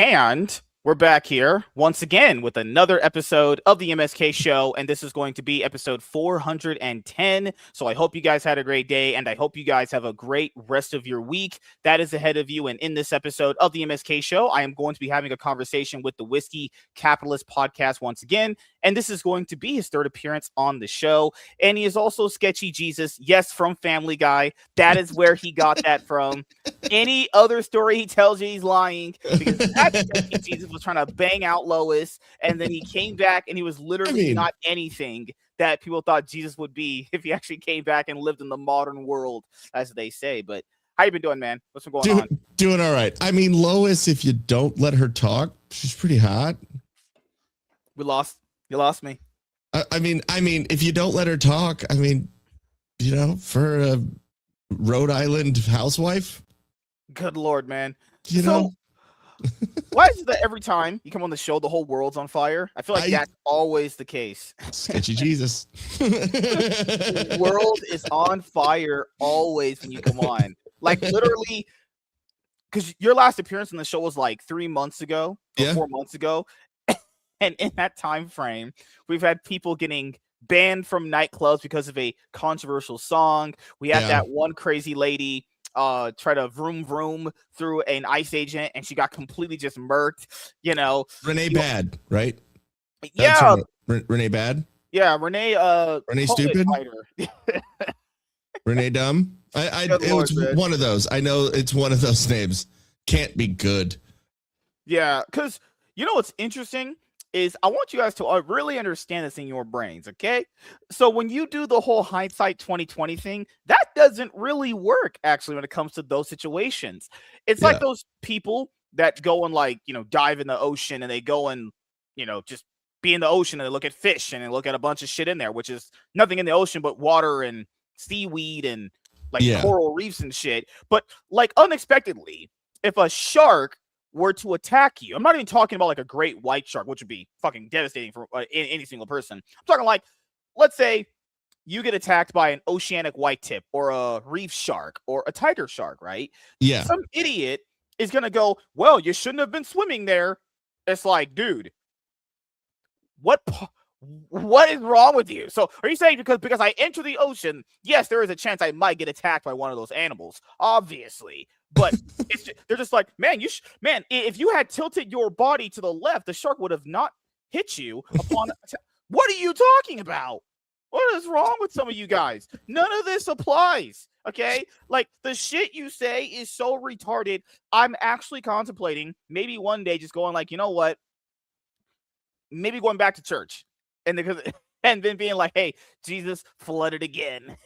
And we're back here once again with another episode of the MSK show. And this is going to be episode 410. So I hope you guys had a great day and I hope you guys have a great rest of your week that is ahead of you. And in this episode of the MSK show, I am going to be having a conversation with the Whiskey Capitalist podcast once again. And this is going to be his third appearance on the show. And he is also Sketchy Jesus. Yes, from Family Guy. That is where he got that from. Any other story he tells you, he's lying. Because that Sketchy Jesus was trying to bang out Lois. And then he came back and he was literally not anything that people thought Jesus would be if he actually came back and lived in the modern world, as they say. But how you been doing, man? What's been going on? Doing all right. I mean, Lois, if you don't let her talk, she's pretty hot. You lost me. I mean, if you don't let her talk, I mean, for a Rhode Island housewife. Good Lord, man. You know, why is it that every time you come on the show, the whole world's on fire? I feel like that's always the case. Sketchy Jesus. The world is on fire always when you come on. Like literally, because your last appearance on the show was like 3 months ago, or 4 months ago. And in that time frame, we've had people getting banned from nightclubs because of a controversial song. We had that one crazy lady try to vroom vroom through an ICE agent, and she got completely just murked. Renee Bad, right? Yeah, Renee Bad. Yeah, Renee Stupid. Renee Dumb. It was one of those. I know it's one of those names. Can't be good. Yeah, because what's interesting is I want you guys to really understand this in your brains, okay? So when you do the whole hindsight 2020 thing, that doesn't really work, actually, when it comes to those situations. It's like those people that go and, dive in the ocean and they go and, just be in the ocean and they look at fish and they look at a bunch of shit in there, which is nothing in the ocean but water and seaweed and, coral reefs and shit. But, unexpectedly, if a shark were to attack you, I'm not even talking about a great white shark, which would be fucking devastating for any single person. I'm talking let's say you get attacked by an oceanic white tip or a reef shark or a tiger shark, right? Yeah. Some idiot is going to go, well, you shouldn't have been swimming there. It's like, dude, what is wrong with you? So are you saying because I enter the ocean, yes, there is a chance I might get attacked by one of those animals, obviously. But they're just like, man, if you had tilted your body to the left, the shark would have not hit you upon. What are you talking about? What is wrong with some of you guys? None of this applies. Okay, the shit you say is so retarded. I'm actually contemplating maybe one day just going you know what? Maybe going back to church and then being like, hey, Jesus flooded again.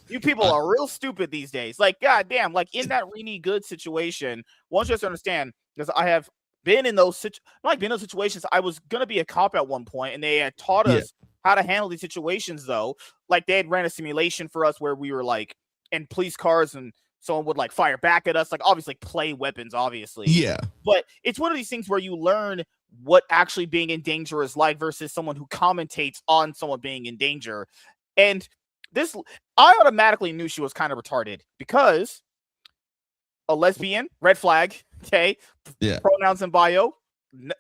You people are real stupid these days. Goddamn, in that really good situation, once you have to understand, because I have been in those situations. I was gonna be a cop at one point, and they had taught us how to handle these situations. Though, they had ran a simulation for us where we were in police cars, and someone would fire back at us. Obviously, play weapons, obviously. Yeah. But it's one of these things where you learn what actually being in danger is like versus someone who commentates on someone being in danger, and this, I automatically knew she was kind of retarded because a lesbian, red flag, okay? Yeah. Pronouns in bio,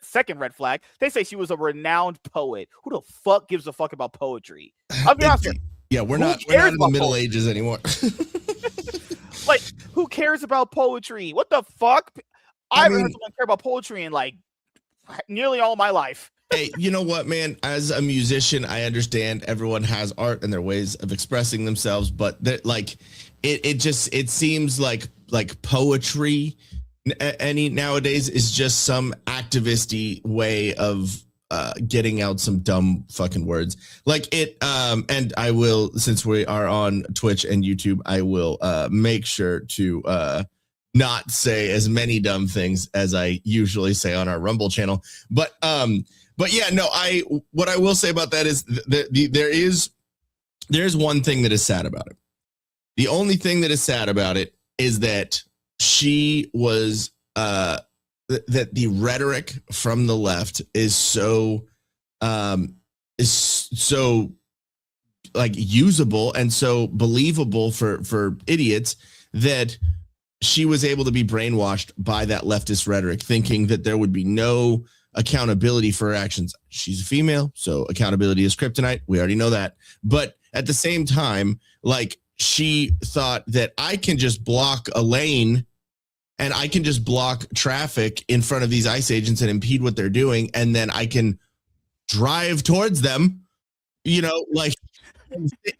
second red flag. They say she was a renowned poet. Who the fuck gives a fuck about poetry? I'll be honest. Yeah, we're not in the Middle Ages anymore. Who cares about poetry? What the fuck? I haven't heard someone care about poetry in nearly all my life. Hey, you know what, man? As a musician, I understand everyone has art and their ways of expressing themselves, but it seems like poetry nowadays is just some activisty way of getting out some dumb fucking words. And I will, since we are on Twitch and YouTube, I will make sure to not say as many dumb things as I usually say on our Rumble channel. But yeah, no, what I will say about that is there's one thing that is sad about it. The only thing that is sad about it is that she was that the rhetoric from the left is so usable and so believable for idiots that she was able to be brainwashed by that leftist rhetoric, thinking that there would be no accountability for her actions. She's a female, so accountability is kryptonite. We already know that. But at the same time, like, she thought that I can just block a lane and I can just block traffic in front of these ICE agents and impede what they're doing, and then I can drive towards them, like,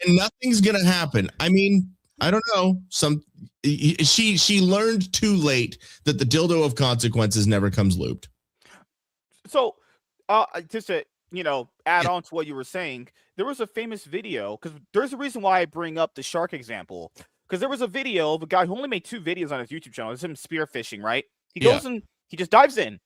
nothing's gonna happen. I mean, I don't know. She learned too late that the dildo of consequences never comes lubed. So, just to add on to what you were saying, there was a famous video, because there's a reason why I bring up the shark example, because there was a video of a guy who only made 2 videos on his YouTube channel. It's him spearfishing, right? He goes and he just dives in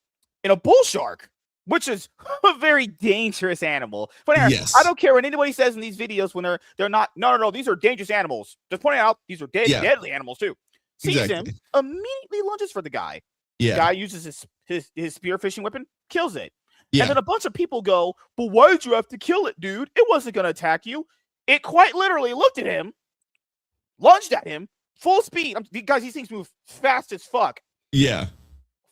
a bull shark, which is a very dangerous animal. But Yes. I don't care what anybody says in these videos when they're not. No, these are dangerous animals. Just pointing out these are deadly animals too. Sees him, immediately lunges for the guy. The guy uses his spearfishing weapon, kills it. And then a bunch of people go, "But why did you have to kill it, dude? It wasn't going to attack you." It quite literally looked at him, lunged at him, full speed. Guys, these things move fast as fuck. Yeah.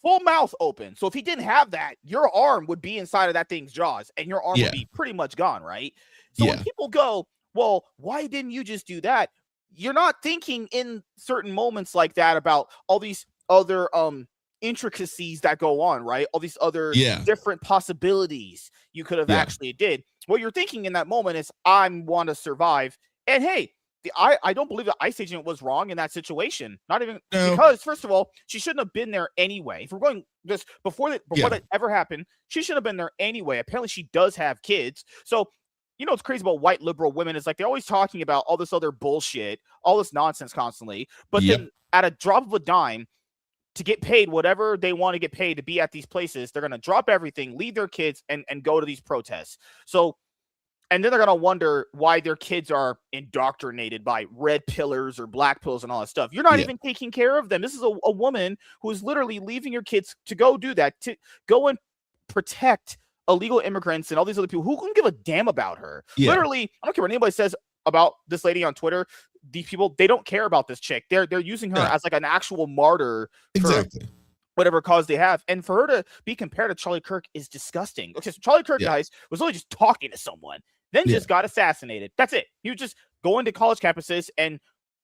Full mouth open. So if he didn't have that, your arm would be inside of that thing's jaws and your arm would be pretty much gone, right? So when people go, "Well, why didn't you just do that?" You're not thinking in certain moments like that about all these other intricacies that go on, right? All these other different possibilities you could have actually did. What you're thinking in that moment is, I want to survive. And hey, I don't believe the ICE agent was wrong in that situation. Not even because, first of all, she shouldn't have been there anyway. If we're going just before that ever happened, she should have been there anyway. Apparently, she does have kids. So, what's crazy about white liberal women is, like, they're always talking about all this other bullshit, all this nonsense constantly. But then at a drop of a dime, to get paid whatever they want to get paid to be at these places, they're going to drop everything, leave their kids, and go to these protests. So, and then they're going to wonder why their kids are indoctrinated by red pillars or black pills and all that stuff. You're not even taking care of them. This is a woman who is literally leaving your kids to go do that, to go and protect illegal immigrants and all these other people who couldn't give a damn about her. Literally, I don't care what anybody says about this lady on Twitter. These people, they don't care about this chick. They're using her as like an actual martyr for whatever cause they have. And for her to be compared to Charlie Kirk is disgusting. Okay, so Charlie Kirk, guys, was only just talking to someone, then just got assassinated. That's it. He was just going to college campuses and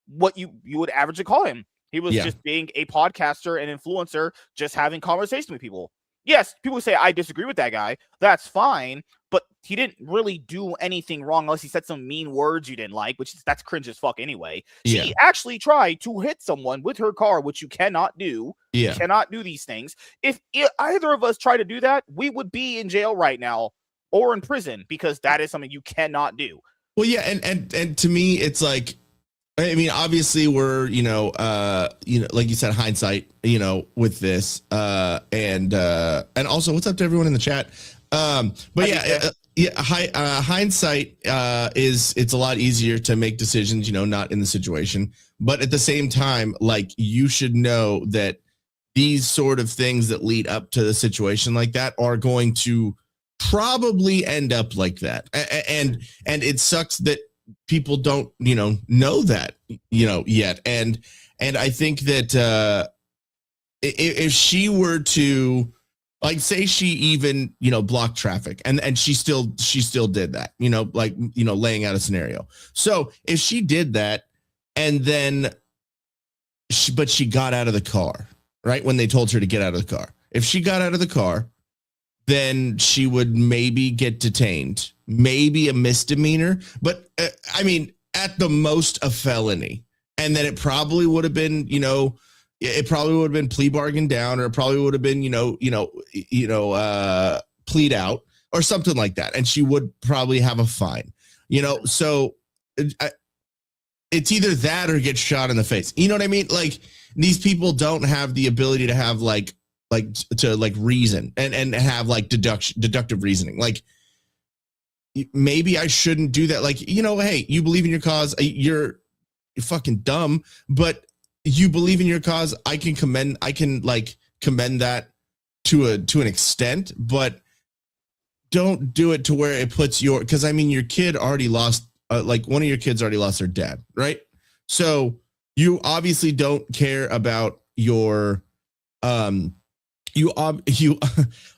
what you would averagely call him. He was just being a podcaster and influencer, just having conversation with people. Yes, people say I disagree with that guy. That's fine, but he didn't really do anything wrong unless he said some mean words you didn't like, that's cringe as fuck anyway. She actually tried to hit someone with her car, which you cannot do. You cannot do these things. If either of us try to do that, we would be in jail right now or in prison, because that is something you cannot do. Well, yeah, and to me, it's like, I mean, obviously we're, like you said, hindsight, with this, and also what's up to everyone in the chat. But hindsight it's a lot easier to make decisions, not in the situation, but at the same time, like, you should know that these sort of things that lead up to the situation like that are going to probably end up like that. And it sucks that people don't know that yet, and I think that if she were to, like, say she even blocked traffic and she still did that, laying out a scenario. So if she did that and then but she got out of the car, right, when they told her to get out of the car, if she got out of the car, then she would maybe get detained, maybe a misdemeanor, but I mean, at the most a felony. And then it probably would have been, it probably would have been plea bargain down, or it probably would have been, plead out or something like that. And she would probably have a fine, so it's either that or get shot in the face. You know what I mean? Like, these people don't have the ability to have to reason and have deductive reasoning. Like, maybe I shouldn't do that. Like, hey, you believe in your cause. You're fucking dumb, but you believe in your cause. I can commend that to an extent, but don't do it to where it puts because I mean, your kid already lost, one of your kids already lost their dad, right? So you obviously don't care about your you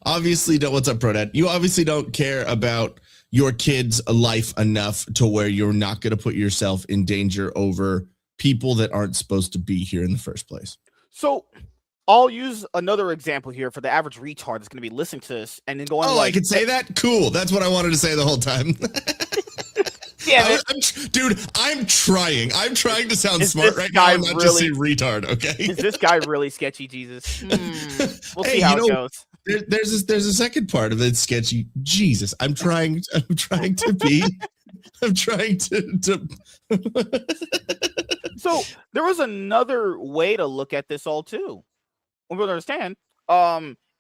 obviously don't, what's up, Prodad? You obviously don't care about your kid's life enough to where you're not going to put yourself in danger over people that aren't supposed to be here in the first place. So I'll use another example here for the average retard that's going to be listening to this and then going I can say that? Cool. That's what I wanted to say the whole time. Yeah, dude, I'm trying. I'm trying to sound smart right now and not just say retard, okay? Is this guy really sketchy, Jesus? We'll see how it goes. There's a second part of it sketchy. Jesus, I'm trying to be. I'm trying to. So there was another way to look at this all too. We will understand.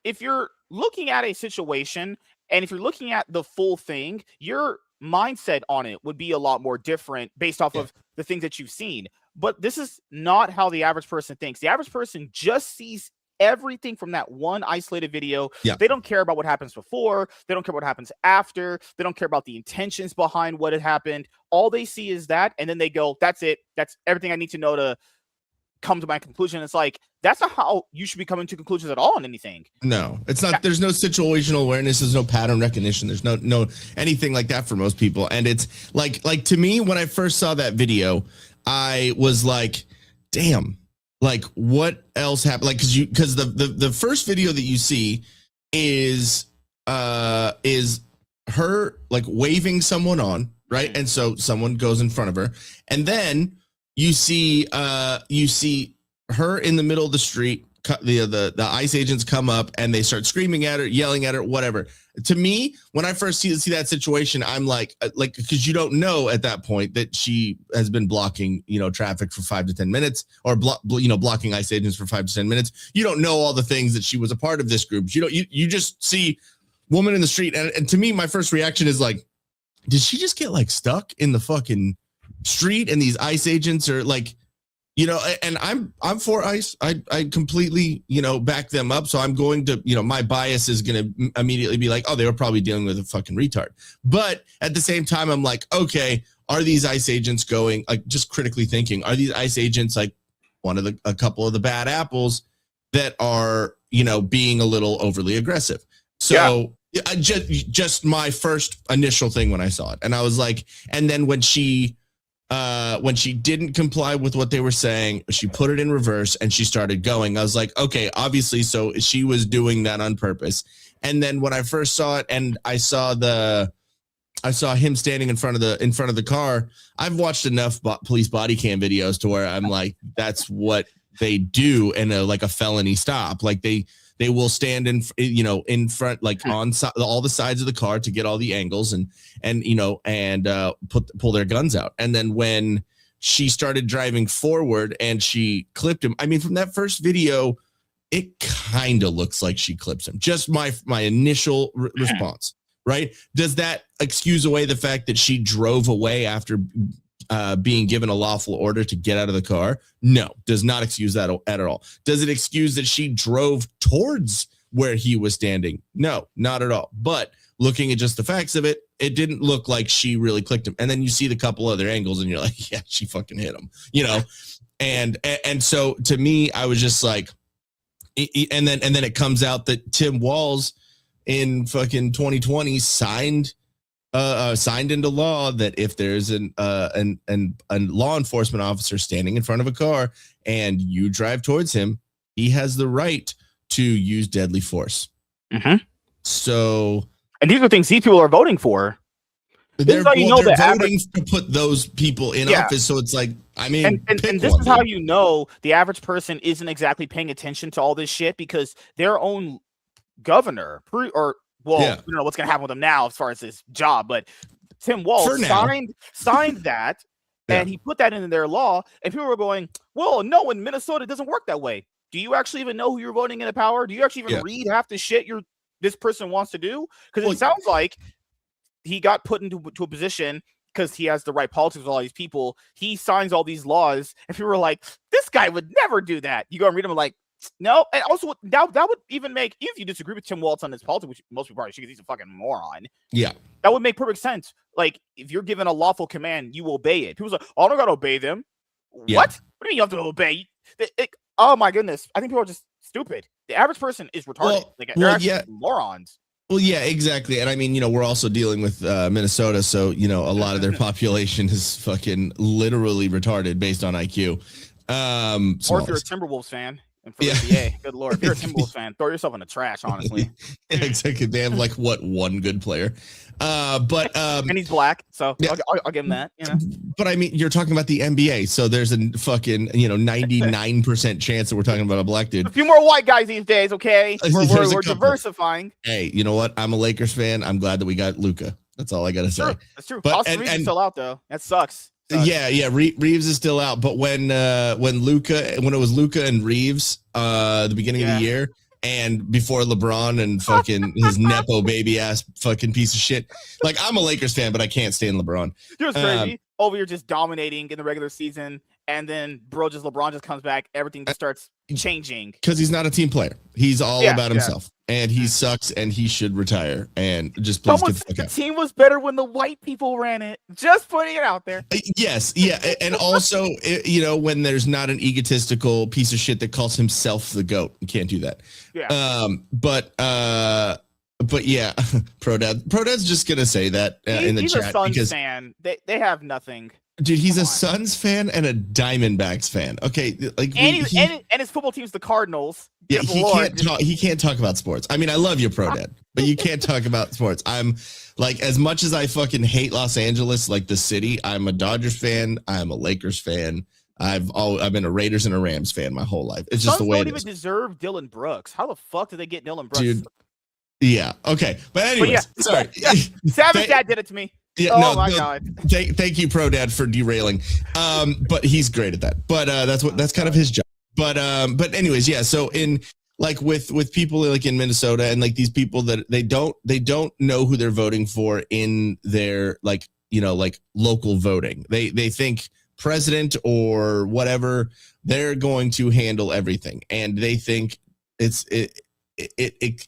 If you're looking at a situation and if you're looking at the full thing, your mindset on it would be a lot more different based off of the things that you've seen. But this is not how the average person thinks. The average person just sees everything from that one isolated video. Yeah. They don't care about what happens before. They don't care what happens after. They don't care about the intentions behind what had happened. All they see is that, and then they go, that's it. That's everything I need to know to come to my conclusion. It's like, that's not how you should be coming to conclusions at all on anything. No, it's not. There's no situational awareness. There's no pattern recognition. There's no anything like that for most people. And it's like to me, when I first saw that video, I was like, damn, like what else happened? Like, because the first video that you see is her like waving someone on, right? And so someone goes in front of her, and then you see her in the middle of the street. The ICE agents come up and they start screaming at her, yelling at her, whatever. To me, when I first see that situation, I'm like, because you don't know at that point that she has been blocking, traffic for 5 to 10 minutes, or blocking ICE agents for 5 to 10 minutes. You don't know all the things that she was a part of this group. You just see woman in the street, and to me, my first reaction is like, did she just get like stuck in the fucking street and these ICE agents are like, and I'm for ICE. I completely, back them up. So I'm going to, my bias is going to immediately be like, oh, they were probably dealing with a fucking retard. But at the same time, I'm like, okay, are these ICE agents going, like, just critically thinking, are these ICE agents like a couple of the bad apples that are, being a little overly aggressive? So just my first initial thing when I saw it, and I was like, and then when she didn't comply with what they were saying, she put it in reverse and she started going. I was like, okay, obviously, so she was doing that on purpose. And then when I first saw it, and I saw him standing in front of the car. I've watched enough police body cam videos to where I'm like, that's what they do in a felony stop. Like they will stand in front, like on all the sides of the car to get all the angles and pull their guns out. And then when she started driving forward and she clipped him, I mean, from that first video, it kind of looks like she clips him. Just my initial response, right? Does that excuse away the fact that she drove away after being given a lawful order to get out of the car? No, does not excuse that at all. Does it excuse that she drove towards where he was standing? No, not at all. But looking at just the facts of it, it didn't look like she really clicked him. And then you see the couple other angles and you're like, yeah, she fucking hit him, and so to me, I was just like, and then it comes out that Tim Walz in fucking 2020 signed into law that if there's a law enforcement officer standing in front of a car and you drive towards him, he has the right to use deadly force. Mm-hmm. So, and these are things these people are voting for. They're voting to put those people in office. So it's like, I mean, and this is how the average person isn't exactly paying attention to all this shit, because their own governor we don't know what's going to happen with him now as far as his job, but Tim Walz signed that, and he put that into their law, and people were going, well, no, in Minnesota, it doesn't work that way. Do you actually even know who you're voting into power? Do you actually even read half the shit this person wants to do? Because it sounds like he got put into a position because he has the right politics with all these people. He signs all these laws, and people were like, this guy would never do that. You go and read them, like, no. And also, that would even make, even if you disagree with Tim Walz on his politics, which most people are, because he's a fucking moron. Yeah. That would make perfect sense. Like, if you're given a lawful command, you obey it. People's like, oh, I don't got to obey them. Yeah. What are mean you have to obey? Oh my goodness, I think people are just stupid. The average person is retarded. They're actually morons. Well, yeah, exactly. And I mean, we're also dealing with Minnesota, so a lot of their population is fucking literally retarded based on IQ. Or if you're a Timberwolves fan. And for the NBA, good lord, if you're a Timberwolves fan, throw yourself in the trash, honestly. Yeah, exactly. They have like one good player, but and he's black, so yeah. I'll give him that. But I mean, you're talking about the NBA, so there's a fucking 99% chance that we're talking about a black dude. A few more white guys these days, okay? We're diversifying. Hey, you know what? I'm a Lakers fan. I'm glad that we got Luka. That's all I gotta say. That's true. But Austin Reeves is still out though. That sucks. Yeah. Reeves is still out, but when it was Luka and Reeves, the beginning of the year, and before LeBron and fucking his nepo baby ass fucking piece of shit, like I'm a Lakers fan, but I can't stand LeBron. It was crazy. Over here, just dominating in the regular season, and then LeBron just comes back, everything just starts changing because he's not a team player. He's all about himself, and he sucks, and he should retire. And just please get the fuck out. The team was better when the white people ran it. Just putting it out there. Yes, yeah, and also when there's not an egotistical piece of shit that calls himself the GOAT, you can't do that. Yeah. But yeah, Prodad's just gonna say that in the chat because fan. They have nothing. Dude, he's a Suns fan and a Diamondbacks fan. Okay, like and his football team's the Cardinals. Yeah, he can't talk about sports. I mean, I love you, Prodad, but you can't talk about sports. I'm like, as much as I fucking hate Los Angeles, like the city, I'm a Dodgers fan. I'm a Lakers fan. I've been a Raiders and a Rams fan my whole life. It's just the way it is. Don't even deserve Dylan Brooks. How the fuck did they get Dylan Brooks? Dude. Yeah. Okay. But anyways, sorry. Savage Dad did it to me. Yeah, my God. Thank you, Prodad, for derailing. But he's great at that. But that's kind of his job. But anyways, yeah. So in like with people like in Minnesota and like these people that they don't know who they're voting for in their like local voting. They think president or whatever, they're going to handle everything, and they think it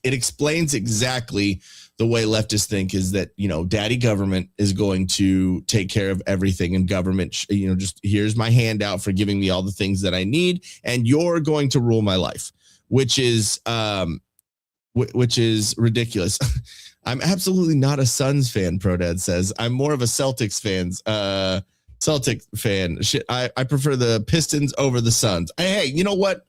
explains exactly the way leftists think is that, daddy government is going to take care of everything, and government, just here's my handout for giving me all the things that I need, and you're going to rule my life, which is ridiculous. I'm absolutely not a Suns fan, Prodad says. I'm more of a Celtic fan. Shit, I prefer the Pistons over the Suns. Hey, you know what?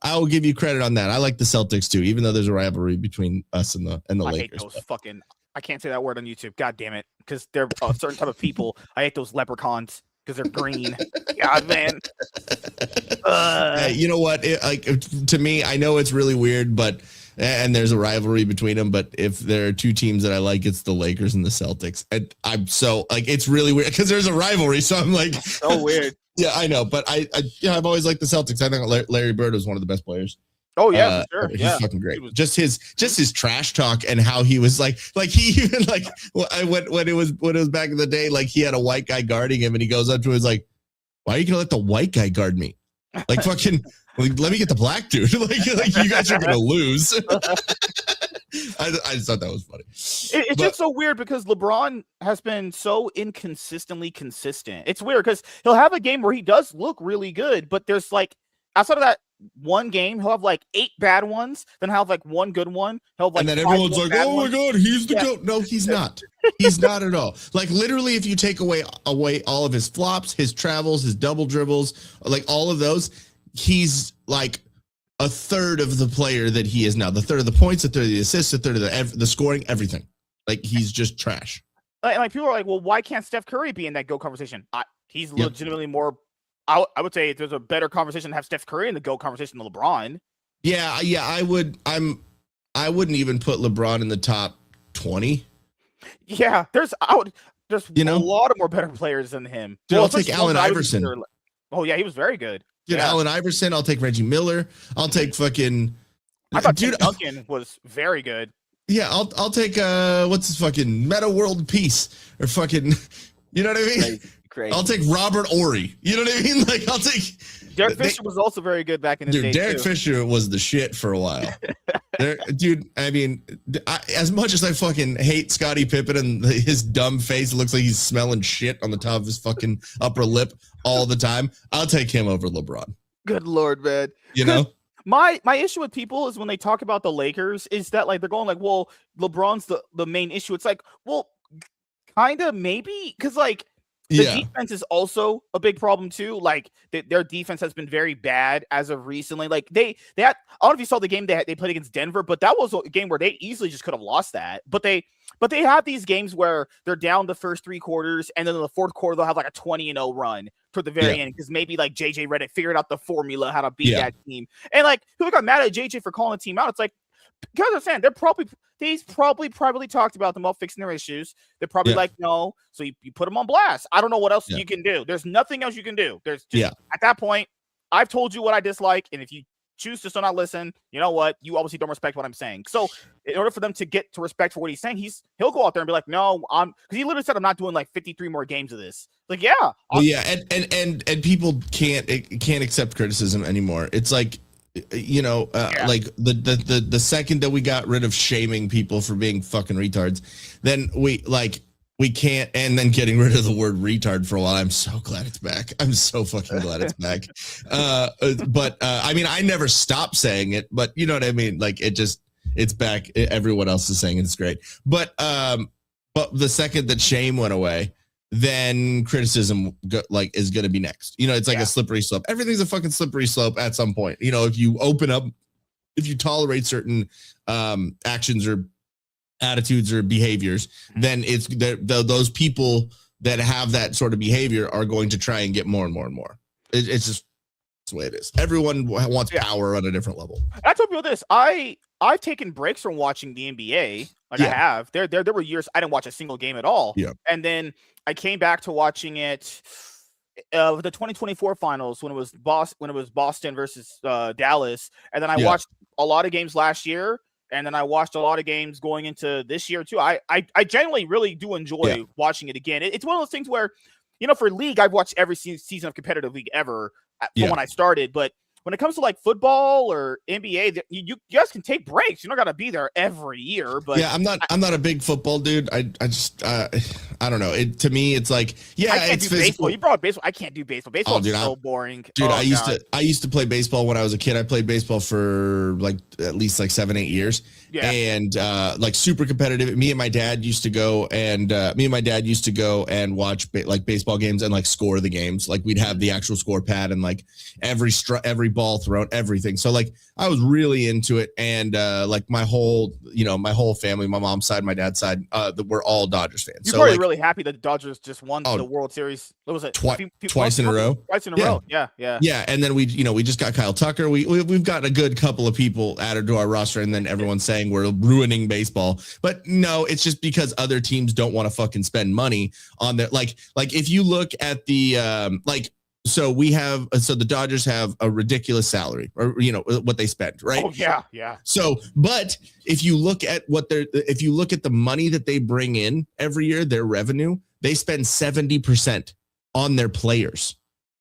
I will give you credit on that. I like the Celtics too, even though there's a rivalry between us and the Lakers. Hate those I can't say that word on YouTube. God damn it, because they're a certain type of people. I hate those leprechauns because they're green. God, man. Hey, you know what? To me, I know it's really weird, and there's a rivalry between them. But if there are two teams that I like, it's the Lakers and the Celtics. And I'm so it's really weird because there's a rivalry. So I'm like, so weird. Yeah, I know, but I've always liked the Celtics. I think Larry Bird was one of the best players. Oh yeah, for sure. He's fucking great. Just his trash talk and how he was like he even when it was back in the day, like he had a white guy guarding him, and he goes up to him, like, why are you gonna let the white guy guard me? Like fucking let me get the black dude. like you guys are gonna lose. I just thought that was funny. It's just so weird because LeBron has been so inconsistently consistent. It's weird because he'll have a game where he does look really good, but there's like outside of that one game, he'll have like 8 bad ones, then he'll have like one good one. He'll have, like, and then everyone's like, "Oh my God, he's the GOAT." No, he's not. He's not at all. Like literally, if you take away all of his flops, his travels, his double dribbles, like all of those, he's like a third of the player that he is now. The third of the points, a third of the assists, a third of the scoring, everything. Like he's just trash. Like people are like, well, why can't Steph Curry be in that GOAT conversation? He's legitimately more. I would say there's a better conversation to have Steph Curry in the GOAT conversation than LeBron. Yeah, I would. I wouldn't even put LeBron in the top 20. Yeah, there's a lot of more better players than him. Dude, I'll take Allen Iverson. Oh yeah, he was very good. Dude, Allen Iverson. I'll take Reggie Miller. I'll take fucking. I thought Tim Duncan was very good. Yeah, I'll take what's his fucking Meta World Peace or fucking, you know what I mean? Crazy. I'll take Robert Ory. You know what I mean? Like I'll take Derek Fisher was also very good back in the day. Derek too. Fisher was the shit for a while. Dude, I mean, as much as I fucking hate Scottie Pippen and his dumb face, it looks like he's smelling shit on the top of his fucking upper lip all the time. I'll take him over LeBron. Good Lord, man. You know? My issue with people is when they talk about the Lakers is that like they're going like, well, LeBron's the main issue. It's like, well, kind of maybe because like the defense is also a big problem too. Like their defense has been very bad as of recently. Like they had, I don't know if you saw the game they played against Denver, but that was a game where they easily just could have lost that. But they have these games where they're down the first 3 quarters, and then in the fourth quarter they'll have like a 20-0 run toward the very end because maybe like JJ Redick figured out the formula how to beat that team. And like people got mad at JJ for calling the team out. It's like, because I'm saying he's probably privately talked about them all fixing their issues. They're probably like, no. So you put them on blast. I don't know what else you can do. There's nothing else you can do. There's just at that point, I've told you what I dislike. And if you choose to still not listen, you know what? You obviously don't respect what I'm saying. So in order for them to get to respect for what he's saying, he'll go out there and be like, no, because he literally said I'm not doing like 53 more games of this. Like, and people can't accept criticism anymore. It's like, like the second that we got rid of shaming people for being fucking retards, then we can't, and then getting rid of the word retard for a while. I'm so glad it's back. I'm so fucking glad it's back. But I mean, I never stopped saying it, but you know what I mean? Like it's back. Everyone else is saying it's great. But the second that shame went away, then criticism is going to be next. It's like a slippery slope. Everything's a fucking slippery slope at some point. If you open up, if you tolerate certain actions or attitudes or behaviors, then it's those people that have that sort of behavior are going to try and get more and more and more. It's just the way it is. Everyone wants power on a different level. I told people this. I've taken breaks from watching the NBA. I have. There were years I didn't watch a single game at all. Yeah. And then I came back to watching it the 2024 finals when it was Boston versus Dallas. And then I watched a lot of games last year. And then I watched a lot of games going into this year too. I genuinely really do enjoy watching it again. It's one of those things where, for league, I've watched every season of competitive league ever from when I started. But when it comes to like football or NBA, you guys can take breaks. You don't got to be there every year. But I'm not a big football dude. I just I don't know. To me, it's like I can't do baseball. You brought up baseball. I can't do baseball. Baseball is so boring. Dude, I used to play baseball when I was a kid. I played baseball for at least 7-8 years. Yeah. And super competitive. Me and my dad used to go and watch baseball games and score the games. Like we'd have the actual score pad and every ball thrown, everything. So I was really into it, and my whole family, my mom's side, my dad's side, we're all Dodgers fans. You're probably really happy that the Dodgers just won the World Series. What was it? Twice in a row. Twice in a row. Yeah. Yeah, and then we just got Kyle Tucker. We've got a good couple of people added to our roster, and then everyone's saying we're ruining baseball. But no, it's just because other teams don't want to fucking spend money on their if you look at the so the Dodgers have a ridiculous salary, or what they spend, right? Oh yeah. So, but if you look at the money that they bring in every year, their revenue, they spend 70% on their players.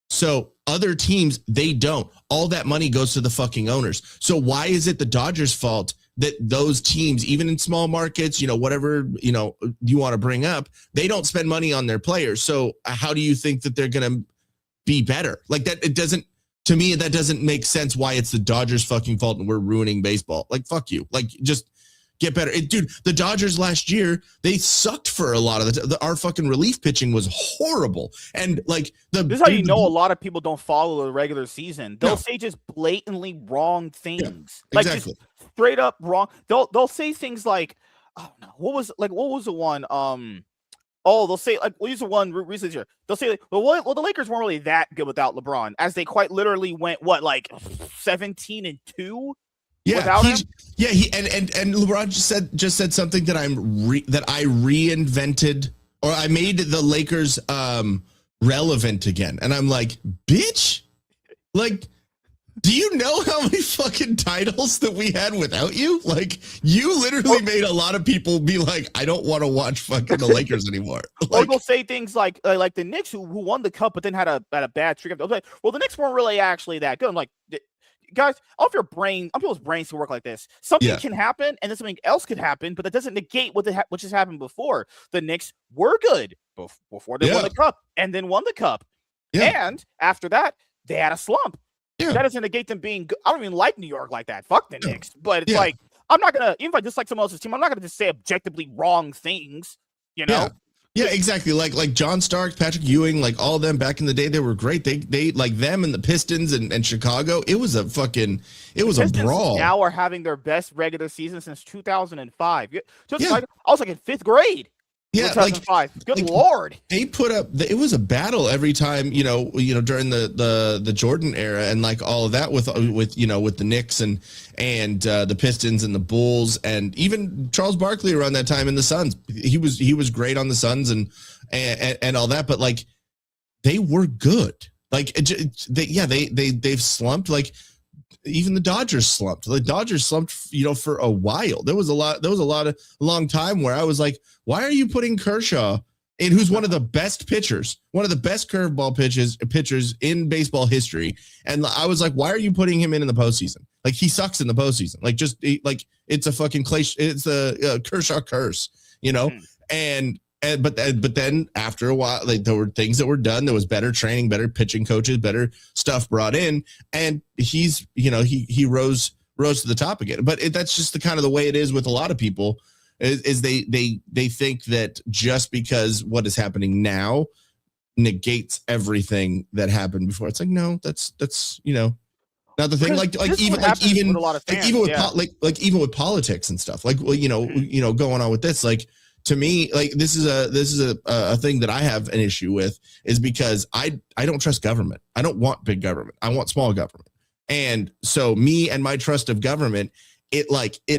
So other teams, they don't. All that money goes to the fucking owners. So why is it the Dodgers' fault that those teams, even in small markets, whatever, you want to bring up, they don't spend money on their players? So how do you think that they're going to be better? To me, that doesn't make sense why it's the Dodgers' fucking fault and we're ruining baseball. Fuck you. Just get better. Dude, the Dodgers last year, they sucked for a lot of our fucking relief pitching was horrible. And this is how you know a lot of people don't follow the regular season. They'll say just blatantly wrong things. Yeah, exactly. Just straight up wrong. They'll say things like, oh no, what was the one? They'll say we'll use the one recently here. They'll say well, the Lakers weren't really that good without LeBron, as they quite literally went 17-2. Yeah, without him? And LeBron just said something that I reinvented, or I made the Lakers relevant again. And I'm like, bitch, Do you know how many fucking titles that we had without you? Like, you literally made a lot of people be like, I don't want to watch fucking the Lakers anymore. Or Like, they'll say things like the Knicks who won the cup but then had a bad streak. They'll be like, well, the Knicks weren't really actually that good. I'm like, guys, off your brain, on people's brains can work like this. Something Yeah. can happen and then something else could happen, but that doesn't negate what which has happened before. The Knicks were good before they won the cup and then won the cup. Yeah. And after that, they had a slump. Yeah. That doesn't negate them being good. I don't even like New York like that. Fuck the Knicks. But it's like, I'm not going to, even if I dislike someone else's team, I'm not going to just say objectively wrong things, you know? Yeah, exactly. Like John Starks, Patrick Ewing, like all of them back in the day, they were great. They like them and the Pistons and Chicago. It was a brawl. Now are having their best regular season since 2005. Yeah. I was like in 5th grade. Yeah, 2005. Good Lord. They put up. It was a battle every time. During the Jordan era and like all of that with the Knicks and the Pistons and the Bulls and even Charles Barkley around that time in the Suns. He was great on the Suns and all that. But like, they were good. Like they've slumped. Like even the Dodgers slumped. The Dodgers slumped, for a while. There was a long time where I was like, why are you putting Kershaw in, who's one of the best pitchers, one of the best curveball pitchers in baseball history? And I was like, why are you putting him in the postseason? Like, he sucks in the postseason. Like, it's a fucking it's a Kershaw curse, But then after a while, like, there were things that were done. There was better training, better pitching coaches, better stuff brought in, and he rose to the top again. But that's just the kind of the way it is with a lot of people. Is they think that just because what is happening now negates everything that happened before. It's like, no, that's not the thing. Like even with politics and stuff. Like, well, going on with this, like, to me, like, this is a thing that I have an issue with, is because I don't trust government. I don't want big government. I want small government. And so me and my trust of government, it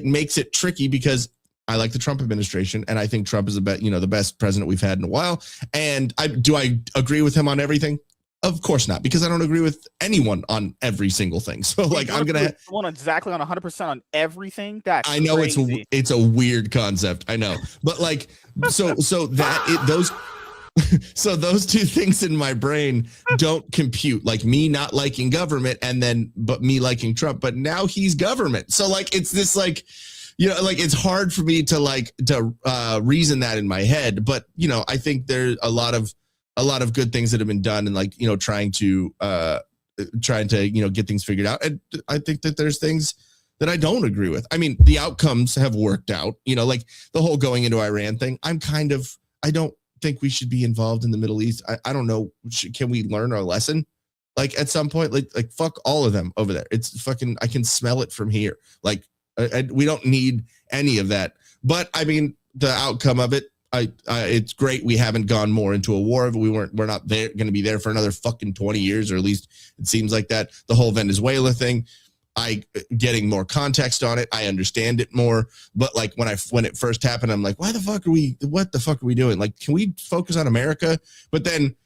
makes it tricky, because I like the Trump administration, and I think Trump is the best president we've had in a while. And do I agree with him on everything? Of course not, because I don't agree with anyone on every single thing. So like, I'm gonna one exactly on 100% on everything. That's I know crazy. it's a weird concept. I know, but like, so those two things in my brain don't compute. Like, me not liking government but me liking Trump, but now he's government. So like, it's this like, like, it's hard for me to reason that in my head. But I think there's a lot of good things that have been done, and like, trying to get things figured out. And I think that there's things that I don't agree with. I mean, the outcomes have worked out, like the whole going into Iran thing. I don't think we should be involved in the Middle East. I don't know. Can we learn our lesson? Like, at some point, like fuck all of them over there. It's fucking, I can smell it from here. Like, we don't need any of that. But I mean, the outcome of it, it's great. We haven't gone more into a war. We're not going to be there for another fucking 20 years, or at least it seems like that. The whole Venezuela thing, getting more context on it, I understand it more. But like, when it first happened, I'm like, what the fuck are we doing? Like, can we focus on America? But then,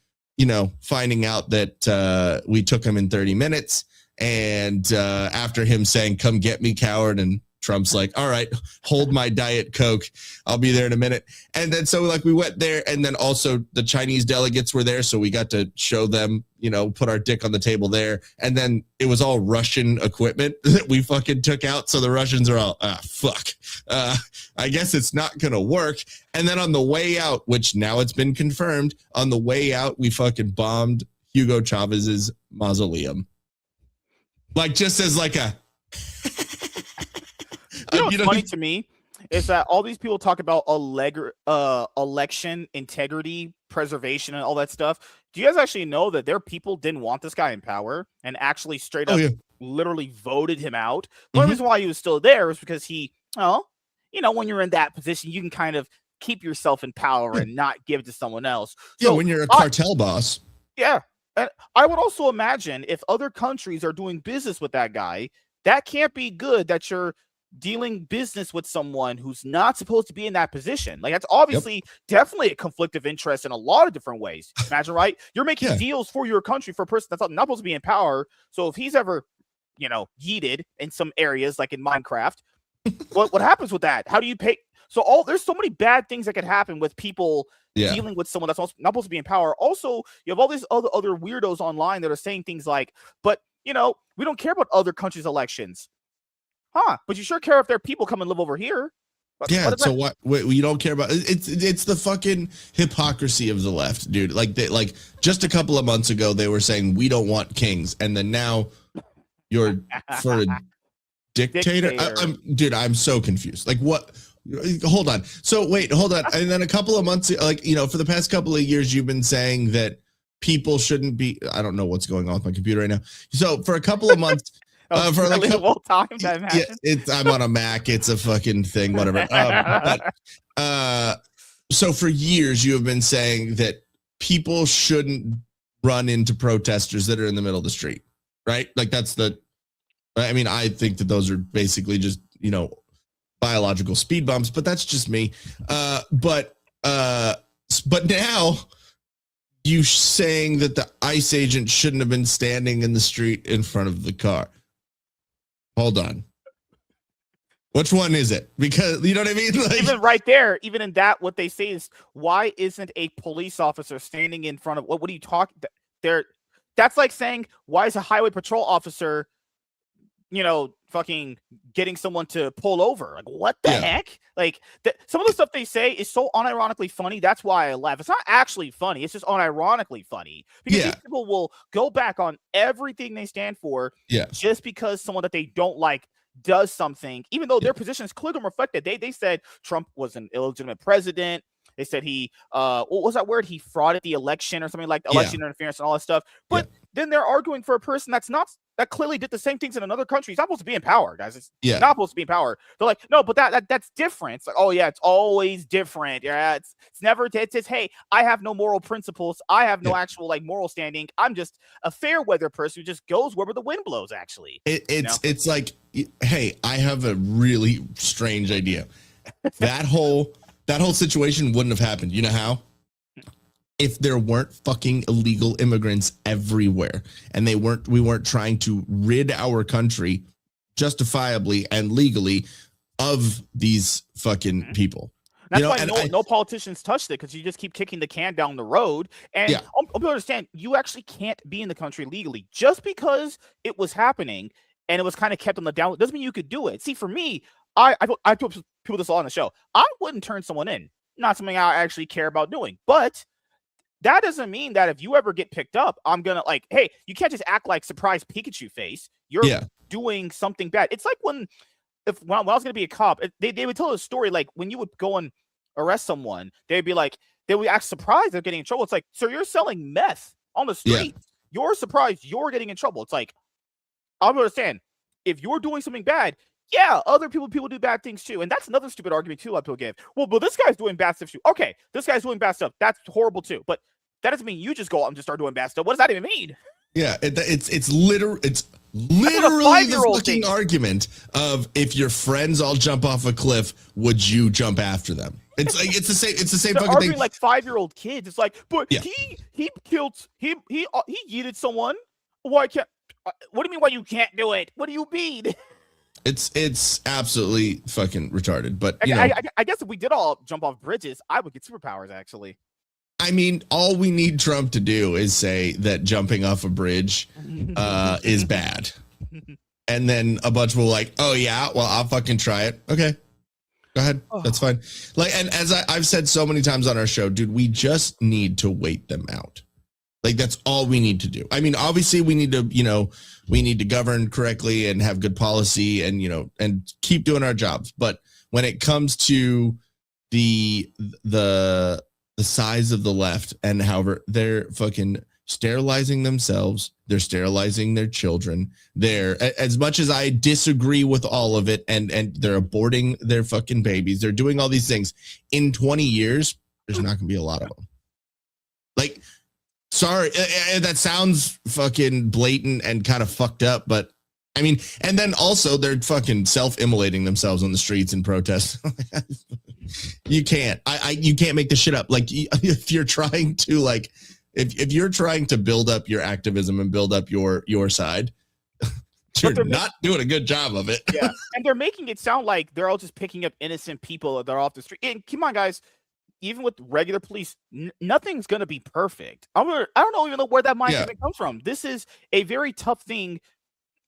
finding out that we took him in 30 minutes, and after him saying, "Come get me, coward," and Trump's like, all right, hold my Diet Coke, I'll be there in a minute. And then so like, we went there, and then also the Chinese delegates were there, so we got to show them, put our dick on the table there. And then it was all Russian equipment that we fucking took out, so the Russians are all, fuck, I guess it's not gonna work. And then on the way out, which now it's been confirmed, on the way out, we fucking bombed Hugo Chavez's mausoleum. Like, just as like a what's funny to me is that all these people talk about election integrity, preservation, and all that stuff. Do you guys actually know that their people didn't want this guy in power and actually straight up literally voted him out? The only reason why he was still there is because when you're in that position, you can kind of keep yourself in power and not give it to someone else. So when you're a cartel boss. Yeah. And I would also imagine if other countries are doing business with that guy, that can't be good that you're dealing business with someone who's not supposed to be in that position. Like, that's obviously definitely a conflict of interest in a lot of different ways. Imagine, right? You're making deals for your country for a person that's not supposed to be in power. So if he's ever yeeted in some areas like in Minecraft. What happens with that? How do you pay? So there's so many bad things that could happen with people dealing with someone that's not supposed to be in power. Also, you have all these other weirdos online that are saying things like, but we don't care about other countries' elections. Huh? But you sure care if their people come and live over here. What you don't care about it's the fucking hypocrisy of the left, dude. Like just a couple of months ago they were saying we don't want kings, and then now you're for a dictator. I'm so confused. Like what? Hold on. So wait, hold on. And then a couple of months, for the past couple of years, you've been saying that people shouldn't be. I don't know what's going on with my computer right now. So for a couple of months. For like I'm on a Mac. It's a fucking thing, whatever. So for years you have been saying that people shouldn't run into protesters that are in the middle of the street, right? Like I think that those are basically just biological speed bumps, but that's just me. But now you saying that the ICE agent shouldn't have been standing in the street in front of the car. Hold on. Which one is it? Because you know what I mean? Like, even right there, even in that, what they say is, why isn't a police officer standing in front of what are you talking there? That's like saying, why is a highway patrol officer, fucking getting someone to pull over? Like, what the heck? Like, some of the stuff they say is so unironically funny. That's why I laugh. It's not actually funny. It's just unironically funny because these people will go back on everything they stand for just because someone that they don't like does something, even though their position is clearly reflected. They said Trump was an illegitimate president. They said he, what was that word? He frauded the election or something like election interference and all that stuff. But then they're arguing for a person that clearly did the same things in another country. He's not supposed to be in power, guys. It's not supposed to be in power. They're like, no, but that's different. It's like, oh yeah, it's always different. Yeah, it's never. It's hey, I have no moral principles. I have no actual moral standing. I'm just a fair weather person who just goes wherever the wind blows. Actually, it's like, hey, I have a really strange idea. That whole situation wouldn't have happened. You know how? If there weren't fucking illegal immigrants everywhere and we weren't trying to rid our country justifiably and legally of these fucking people. That's why no politicians touched it, because you just keep kicking the can down the road. And I'll understand, you actually can't be in the country legally. Just because it was happening and it was kind of kept on the down doesn't mean you could do it. See, for me, I told people this all on the show. I wouldn't turn someone in. Not something I actually care about doing. But that doesn't mean that if you ever get picked up, I'm going to hey, you can't just act like surprise Pikachu face. You're doing something bad. It's like when I was going to be a cop, they would tell a story like when you would go and arrest someone, they'd be like, they would act surprised they're getting in trouble. It's like, sir, you're selling meth on the street. You're surprised you're getting in trouble. It's like, I don't understand. If you're doing something bad, other people do bad things too. And that's another stupid argument too people give. Well, this guy's doing bad stuff too. Okay, this guy's doing bad stuff. That's horrible too. But that doesn't mean you just go out and just start doing bad stuff. What does that even mean? Yeah, it's literally the fucking argument of, if your friends all jump off a cliff, would you jump after them? It's like it's the same fucking thing. Like 5-year-old kids. It's like, but he yeeted someone. Why can't? What do you mean? Why you can't do it? What do you mean? It's absolutely fucking retarded. But I guess if we did all jump off bridges, I would get superpowers. Actually, I mean, all we need Trump to do is say that jumping off a bridge is bad, and then a bunch will like, oh yeah, well I'll fucking try it. Okay, go ahead, that's fine. And as I've said so many times on our show, dude, we just need to wait them out. Like, that's all we need to do. I mean, obviously we need to govern correctly and have good policy and keep doing our jobs. But when it comes to the size of the left and however they're fucking sterilizing themselves, they're sterilizing their children. They're, as much as I disagree with all of it, and they're aborting their fucking babies. They're doing all these things. In 20 years, there's not going to be a lot of them. Like, sorry, that sounds fucking blatant and kind of fucked up, but I mean, and then also they're fucking self-immolating themselves on the streets in protest. You can't make this shit up. Like, if you're trying to if you're trying to build up your activism and build up your side, You're not doing a good job of it. Yeah, and they're making it sound like they're all just picking up innocent people that are off the street. And come on, guys, even with regular police, nothing's gonna be perfect. I don't know even know where that mindset comes from. This is a very tough thing,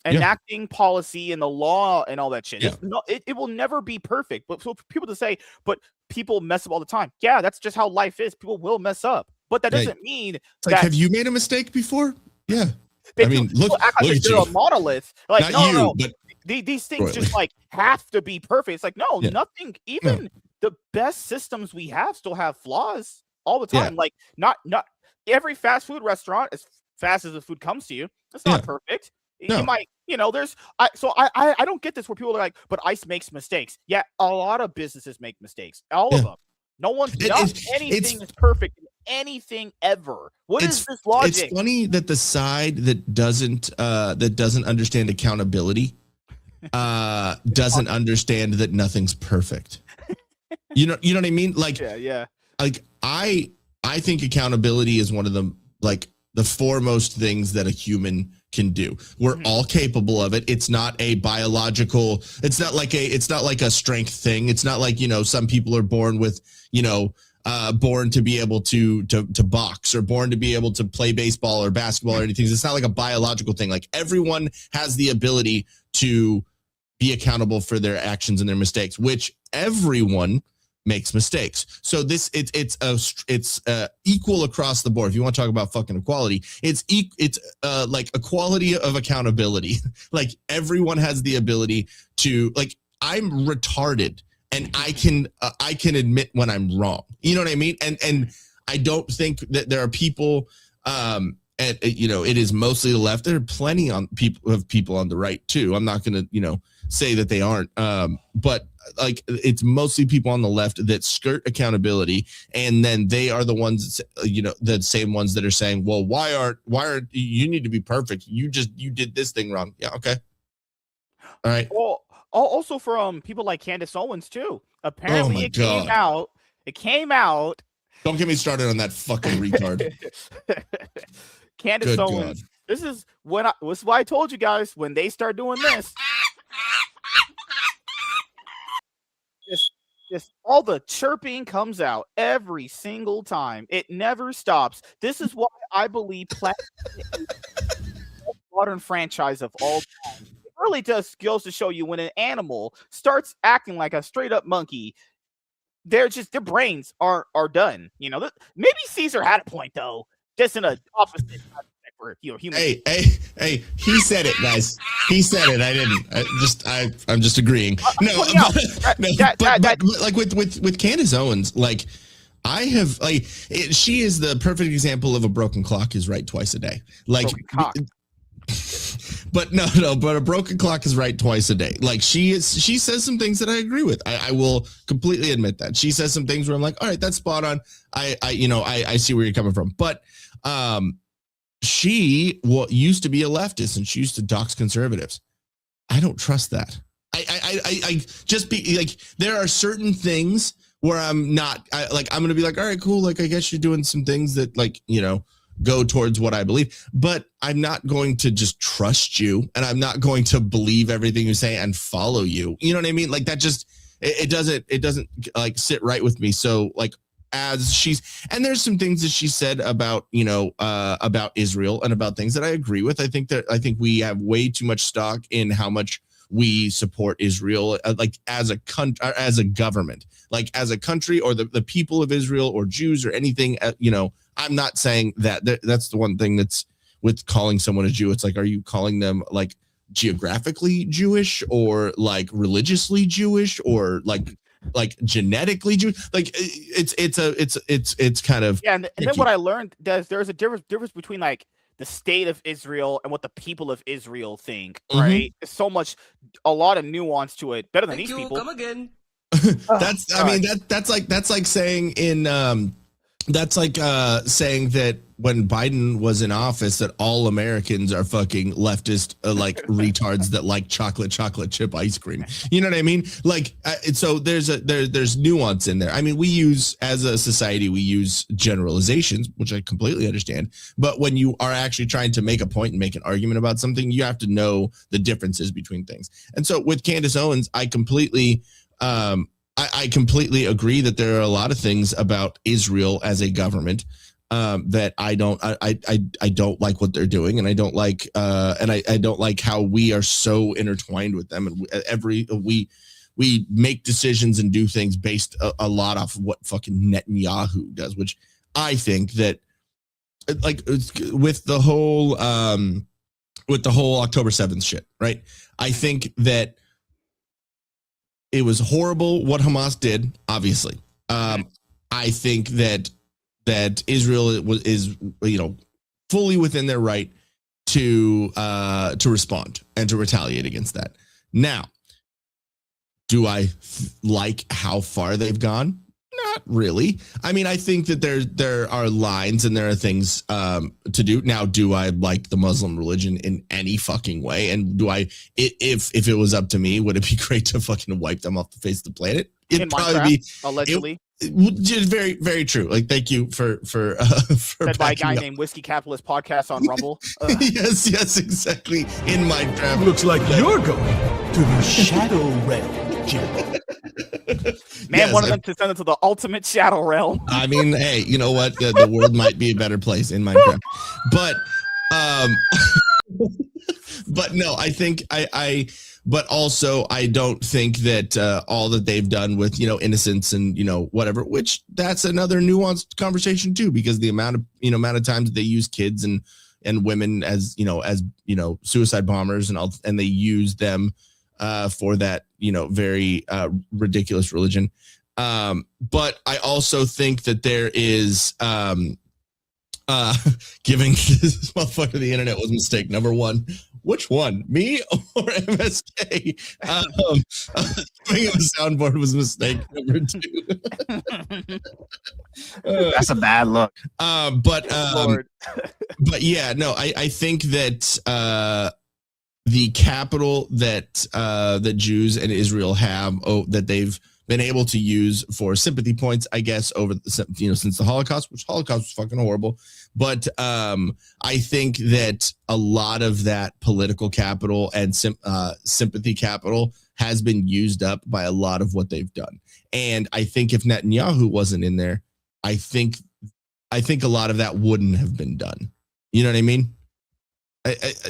enacting policy and the law and all that shit. It will never be perfect. But for people to say, but people mess up all the time. Yeah, that's just how life is. People will mess up, but that doesn't mean that. Like, have you made a mistake before? Yeah. I mean, look act like they're a monolith. Like, not no. But these things just like have to be perfect. It's like, no, nothing. Even the best systems we have still have flaws all the time. Like, not every fast food restaurant, as fast as the food comes to you, it's not perfect. You might, there's I don't get this where people are like, but ICE makes mistakes. Yeah, a lot of businesses make mistakes. All of them. No one's anything is perfect in anything ever. What is this logic? It's funny that the side that doesn't understand accountability doesn't understand that nothing's perfect. You know what I mean? Like, like I think accountability is one of the foremost things that a human can do. We're all capable of it. It's not a biological, it's not like a strength thing. It's not like, some people are born with, born to be able to box, or born to be able to play baseball or basketball or anything. It's not like a biological thing. Like, everyone has the ability to be accountable for their actions and their mistakes, which everyone makes mistakes. So it's equal across the board. If you want to talk about fucking equality, it's like equality of accountability. Like, everyone has the ability to, like, I'm retarded and I can admit when I'm wrong. You know what I mean? And I don't think that there are people and it is mostly the left. There are plenty of people on the right too. I'm not going to, say that they aren't. But like, it's mostly people on the left that skirt accountability, and then they are the ones, the same ones that are saying, well, why aren't you need to be perfect? You did this thing wrong. Yeah. Okay. All right. Well, also from people like Candace Owens too. Apparently it came out. Don't get me started on that fucking retard. Candace Owens. God. This is why I told you guys, when they start doing this, just all the chirping comes out every single time. It never stops. This is why I believe Planet is the modern franchise of all time. It really does goes to show you, when an animal starts acting like a straight up monkey, their brains are done. Maybe Caesar had a point though, just in a opposite for human. Hey, he said it, guys. He said it. I didn't. I'm just agreeing. But like with Candace Owens, like, I have she is the perfect example of a broken clock is right twice a day. Like, but but a broken clock is right twice a day. Like, she says some things that I agree with. I will completely admit that she says some things where I'm like, all right, that's spot on. I see where you're coming from, but she used to be a leftist, and she used to dox conservatives. I don't trust that. I just be like, there are certain things where I'm not I'm going to be like, all right, cool. Like, I guess you're doing some things that, like, go towards what I believe, but I'm not going to just trust you, and I'm not going to believe everything you say and follow you. You know what I mean? Like, that just, it doesn't like sit right with me. So, like, and there's some things that she said about Israel and about things that I agree with. I think we have way too much stock in how much we support Israel, like, as a country, as a government, like, as a country, or the people of Israel, or Jews, or anything. I'm not saying that. That's the one thing that's with calling someone a Jew. It's like, are you calling them, like, geographically Jewish, or like religiously Jewish, or like genetically Jewish? Like, it's kind of, and then what I learned, there's a difference between, like, the state of Israel and what the people of Israel think, right? There's a lot of nuance to it. Better than these people. Come again. That's like saying saying that when Biden was in office that all Americans are fucking leftist like retards that like chocolate chip ice cream. You know what I mean? Like, so there's nuance in there. I mean, we use as a society, we use generalizations, which I completely understand. But when you are actually trying to make a point and make an argument about something, you have to know the differences between things. And so with Candace Owens, I completely agree that there are a lot of things about Israel as a government that I don't like what they're doing, and I don't like I don't like how we are so intertwined with them, and we make decisions and do things based a lot off of what fucking Netanyahu does, which I think that like with the whole October 7th shit, right? I think that it was horrible what Hamas did, obviously. I think that Israel is fully within their right to respond and to retaliate against that. Now, do I like how far they've gone? Not really. I mean, I think that there are lines and there are things to do. Now, do I like the Muslim religion in any fucking way? And do I, if it was up to me, would it be great to fucking wipe them off the face of the planet? It'd probably be allegedly. Just very, very true. Like, thank you for said by a guy named Whiskey Capitalist Podcast on Rumble. Yes, exactly. In Minecraft, looks like you're going to the Shadow Realm, Jim. Man, yes, one of them to send it to the ultimate Shadow Realm. I mean, hey, you know what? The world might be a better place in Minecraft, but but no, I think but also I don't think that all that they've done with innocence and whatever, which that's another nuanced conversation too, because the amount of times they use kids and women as suicide bombers and they use them for that very ridiculous religion. But I also think that there is giving this motherfucker the internet was a mistake. Number one. Which one, me or MSK? Giving him a soundboard was a mistake. Number two. That's a bad look. But yeah, no, I think that the capital that Jews and Israel have, that they've been able to use for sympathy points, I guess, over since the Holocaust, which Holocaust was fucking horrible. But I think that a lot of that political capital and sympathy capital has been used up by a lot of what they've done. And I think if Netanyahu wasn't in there, I think a lot of that wouldn't have been done. You know what I mean?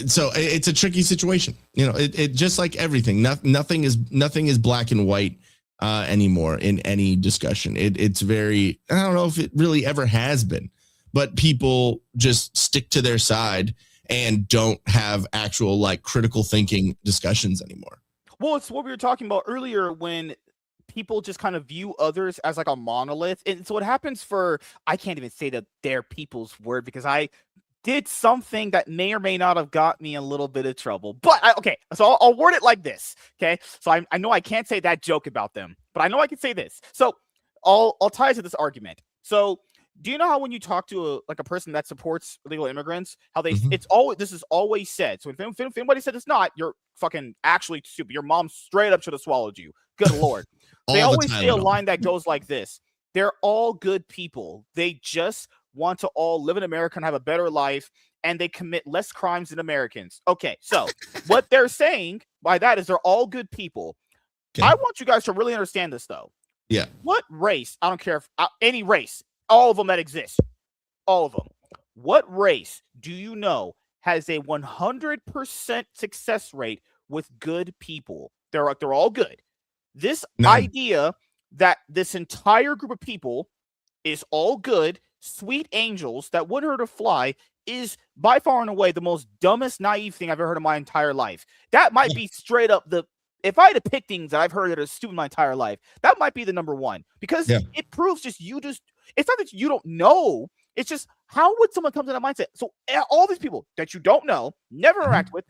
So it's a tricky situation. It just like everything. Nothing is black and white anymore in any discussion. It's very, I don't know if it really ever has been, but people just stick to their side and don't have actual like critical thinking discussions anymore. Well, it's what we were talking about earlier when people just kind of view others as like a monolith. And so what happens I can't even say that they're people's word because I did something that may or may not have got me a little bit of trouble. But okay, so I'll word it like this. Okay, so I know I can't say that joke about them, but I know I can say this. So I'll tie it to this argument. So do you know how when you talk to a person that supports illegal immigrants, how they this is always said. So if anybody said it's not, you're fucking actually stupid. Your mom straight up should have swallowed you. Good Lord. They always say a line that goes like this: they're all good people. They just want to all live in America and have a better life, and they commit less crimes than Americans. Okay, so what they're saying by that is they're all good people. Okay. I want you guys to really understand this, though. Yeah. What race, I don't care if any race, all of them that exist, all of them, what race do you know has a 100% success rate with good people? They're all good. This idea that this entire group of people is all good, sweet angels that wouldn't hurt a fly is by far and away the most dumbest, naive thing I've ever heard in my entire life. That might be straight up if I had to pick things that I've heard that are stupid my entire life, that might be the number one because it proves it's not that you don't know. It's just, how would someone come to that mindset? So all these people that you don't know, never interact with,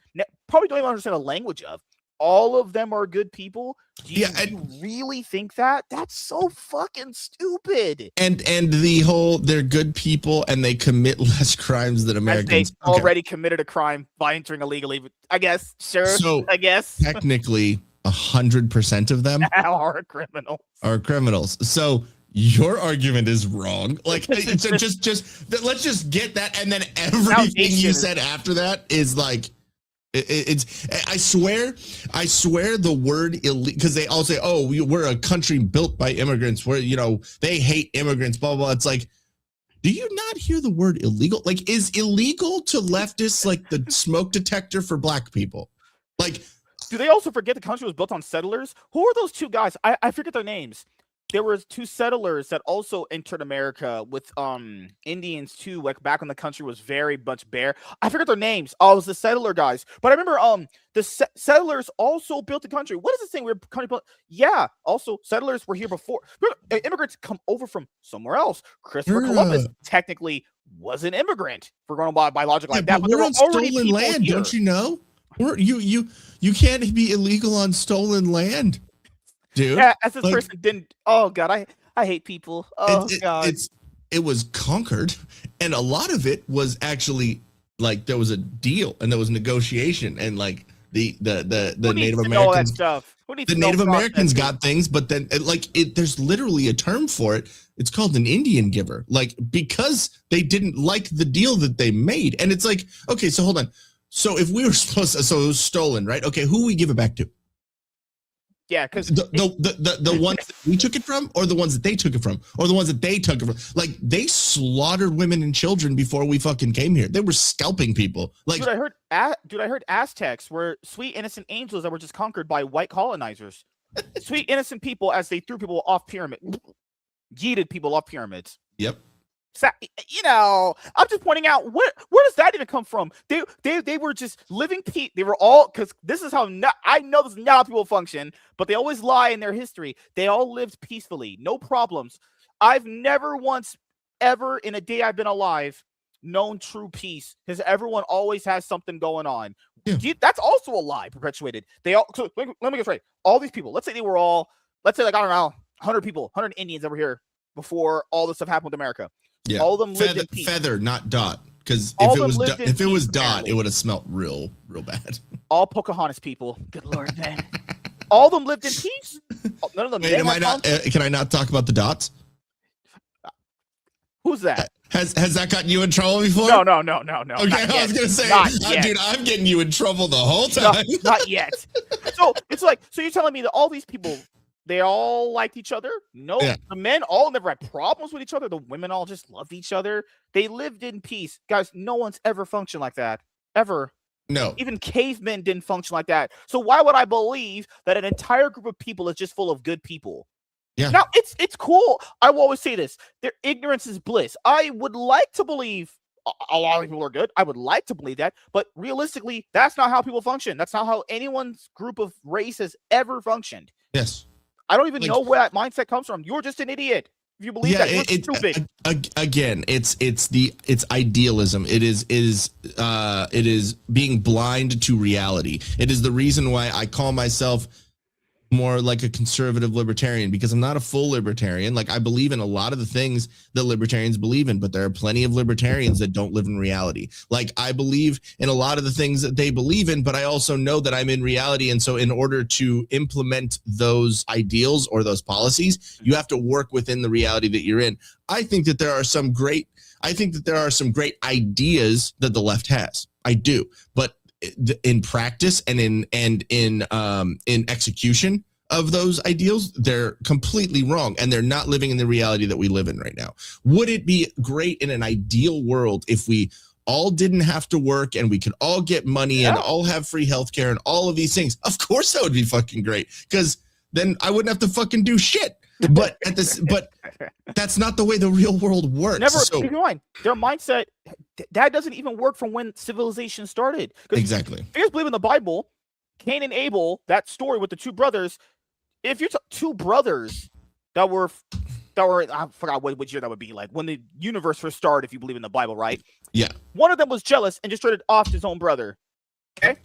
probably don't even understand the language of, all of them are good people? Do you, Yeah, you really think that? That's so fucking stupid. And the whole they're good people and they commit less crimes than As they Americans. already committed a crime by entering illegally. I guess, sure. So I guess technically 100% of them are criminals. are criminals. So your argument is wrong. Like it's just let's just get that, and then everything you said after that is like it's. I swear the word illegal, because they all say, "Oh, we're a country built by immigrants. Where they hate immigrants." Blah blah blah. It's like, do you not hear the word illegal? Like, is illegal to leftists like the smoke detector for black people? Like, do they also forget the country was built on settlers? Who are those two guys? I forget their names. There was two settlers that also entered America with Indians too, like back when the country was very much bare. I forget their names. Oh, it was the settler guys. But I remember the settlers also built the country. What is this thing we're country built? Yeah, also settlers were here before. Immigrants come over from somewhere else. Christopher Columbus technically was an immigrant. If we're going by logic like that, but we're on stolen land, here. Don't you know? You can't be illegal on stolen land. Dude, yeah, as this person didn't. Oh god, I hate people. Oh god, it was conquered, and a lot of it was actually like there was a deal and there was negotiation, and like the Native Americans stuff. The Native Americans got things, but then there's literally a term for it. It's called an Indian giver, like because they didn't like the deal that they made, and it's like, okay, so hold on, so if we were supposed to, so it was stolen, right? Okay, who we give it back to? Yeah, because the ones that we took it from, or the ones that they took it from, or the ones that they took it from. Like they slaughtered women and children before we fucking came here. They were scalping people. Like, dude, I heard Aztecs were sweet innocent angels that were just conquered by white colonizers. Sweet innocent people as they threw people off pyramid, yeeted people off pyramids. Yep. So, I'm just pointing out where does that even come from? They were just living peace. They were all, because this is how I know this is not how people function, but they always lie in their history. They all lived peacefully, no problems. I've never once ever in a day I've been alive known true peace, because everyone always has something going on. Yeah. That's also a lie perpetuated. They all. So let me get straight. All these people. Let's say they were all. Let's say like I don't know, 100 people, 100 Indians over here before all this stuff happened with America. Yeah. All of them lived in peace. Feather, not Dot. Because if it was Dot, it would have smelt real bad. All Pocahontas people. Good Lord, man. All of them lived in peace. None of them. Wait, can I not talk about the Dots? Who's that? Has that gotten you in trouble before? No. Okay, I was gonna say, dude, I'm getting you in trouble the whole time. Not yet. So it's like, so you're telling me that all these people, they all liked each other? No, yeah. The men all never had problems with each other. The women all just loved each other. They lived in peace. Guys, no one's ever functioned like that. Ever. No. Even cavemen didn't function like that. So why would I believe that an entire group of people is just full of good people? Yeah. Now, it's cool. I will always say this. Their ignorance is bliss. I would like to believe a lot of people are good. I would like to believe that. But realistically, that's not how people function. That's not how anyone's group of race has ever functioned. Yes. I don't even know where that mindset comes from. You're just an idiot if you believe that. You're stupid. Again, it's idealism. It is being blind to reality. It is the reason why I call myself more like a conservative libertarian, because I'm not a full libertarian. Like, I believe in a lot of the things that libertarians believe in, but there are plenty of libertarians that don't live in reality. Like, I believe in a lot of the things that they believe in, but I also know that I'm in reality. And so in order to implement those ideals or those policies, you have to work within the reality that you're in. I think that there are some great ideas that the left has. I do. But in practice and in execution of those ideals, they're completely wrong, and they're not living in the reality that we live in right now. Would it be great in an ideal world if we all didn't have to work and we could all get money and all have free healthcare and all of these things? Of course that would be fucking great, because then I wouldn't have to fucking do shit. But that's not the way the real world works. Keep in mind, their mindset, that doesn't even work from when civilization started. Exactly. If you guys believe in the Bible, Cain and Abel, that story with the two brothers, if you're two brothers that were, I forgot which year that would be, like when the universe first started, if you believe in the Bible, right? Yeah. One of them was jealous and just traded off his own brother. Okay?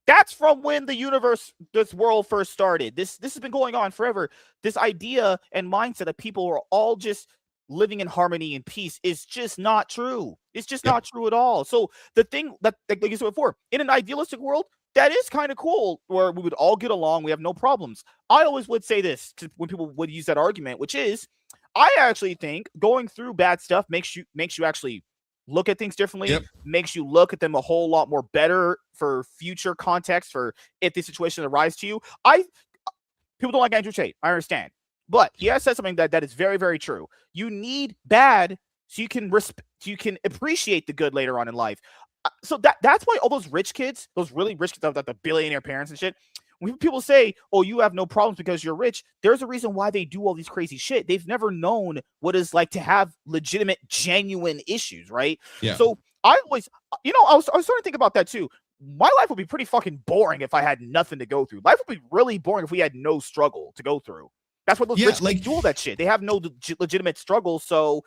That's from when this world first started. This has been going on forever. This idea and mindset that people are all just living in harmony and peace is just not true. It's just not true at all. So the thing that, like you said before, in an idealistic world, that is kind of cool, where we would all get along, we have no problems. I always would say this when people would use that argument, which is, I actually think going through bad stuff makes you actually look at things differently, makes you look at them a whole lot more better for future context, for if these situations arise to you. People don't like Andrew Tate, I understand, but he has said something that is very, very true. You need bad so you can appreciate the good later on in life. So that's why all those rich kids, those really rich kids, the billionaire parents and shit, when people say, oh, you have no problems because you're rich, there's a reason why they do all these crazy shit. They've never known what it's like to have legitimate, genuine issues, right? Yeah. So I always, I was starting to think about that too. My life would be pretty fucking boring if I had nothing to go through. Life would be really boring if we had no struggle to go through. That's what those rich kids do all that shit. They have no legitimate struggle, so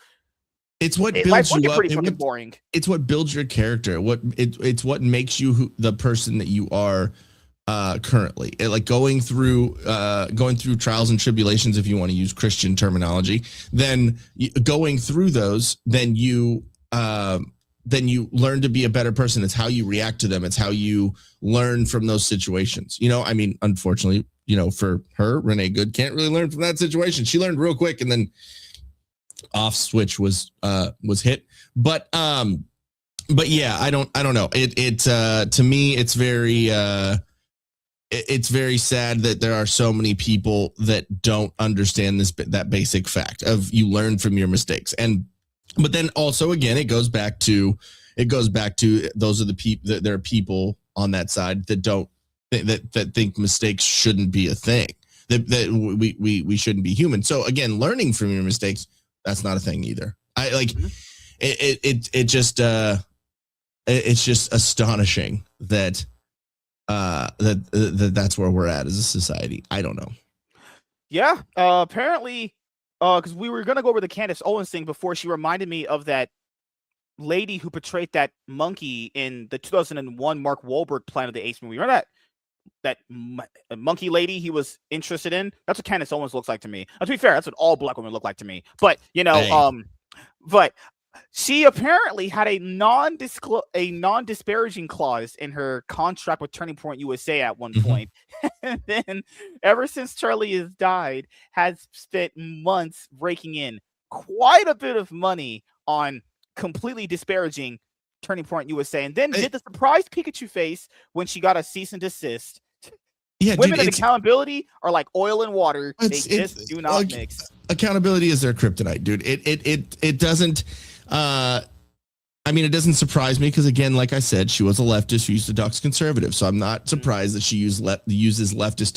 it's what builds you up. Pretty fucking boring. It's what builds your character. It's what makes you the person that you are currently. Like going through trials and tribulations, if you want to use Christian terminology, then going through those, then you learn to be a better person. It's how you react to them. It's how you learn from those situations. I mean, unfortunately, for her, Renee Good can't really learn from that situation. She learned real quick, and then off switch was hit. But yeah, I don't know. To me, it's very sad that there are so many people that don't understand that basic fact of you learn from your mistakes. But then also, again, it goes back to those are the people that there are people on that side that don't that think mistakes shouldn't be a thing, that we shouldn't be human. So again, learning from your mistakes, that's not a thing either. I like it's just astonishing that that's where we're at as a society. I don't know. Yeah, apparently, because we were gonna go over the Candace Owens thing before, she reminded me of that lady who portrayed that monkey in the 2001 Mark Wahlberg Planet of the Apes movie. Remember that monkey lady he was interested in? That's what Candace Owens looks like to me. To be fair, that's what all black women look like to me. But but she apparently had a non-disparaging clause in her contract with Turning Point USA at one point. And then ever since Charlie has died, has spent months raking in quite a bit of money on completely disparaging Turning Point USA, and then did the surprise Pikachu face when she got a cease and desist. Yeah, women and accountability are like oil and water. They just do not mix. Accountability is their kryptonite, dude. It doesn't. I mean, it doesn't surprise me because, again, like I said, she was a leftist who used to dox conservative. So I'm not surprised that she uses leftist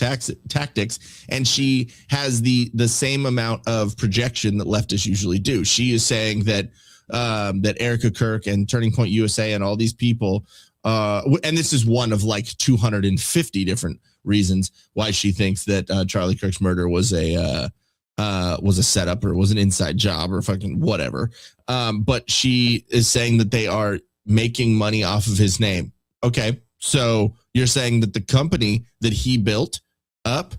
tactics, and she has the same amount of projection that leftists usually do. She is saying that that Erica Kirk and Turning Point USA and all these people, and this is one of like 250 different reasons why she thinks that Charlie Kirk's murder was a setup or was an inside job or fucking whatever. But she is saying that they are making money off of his name. Okay, so you're saying that the company that he built up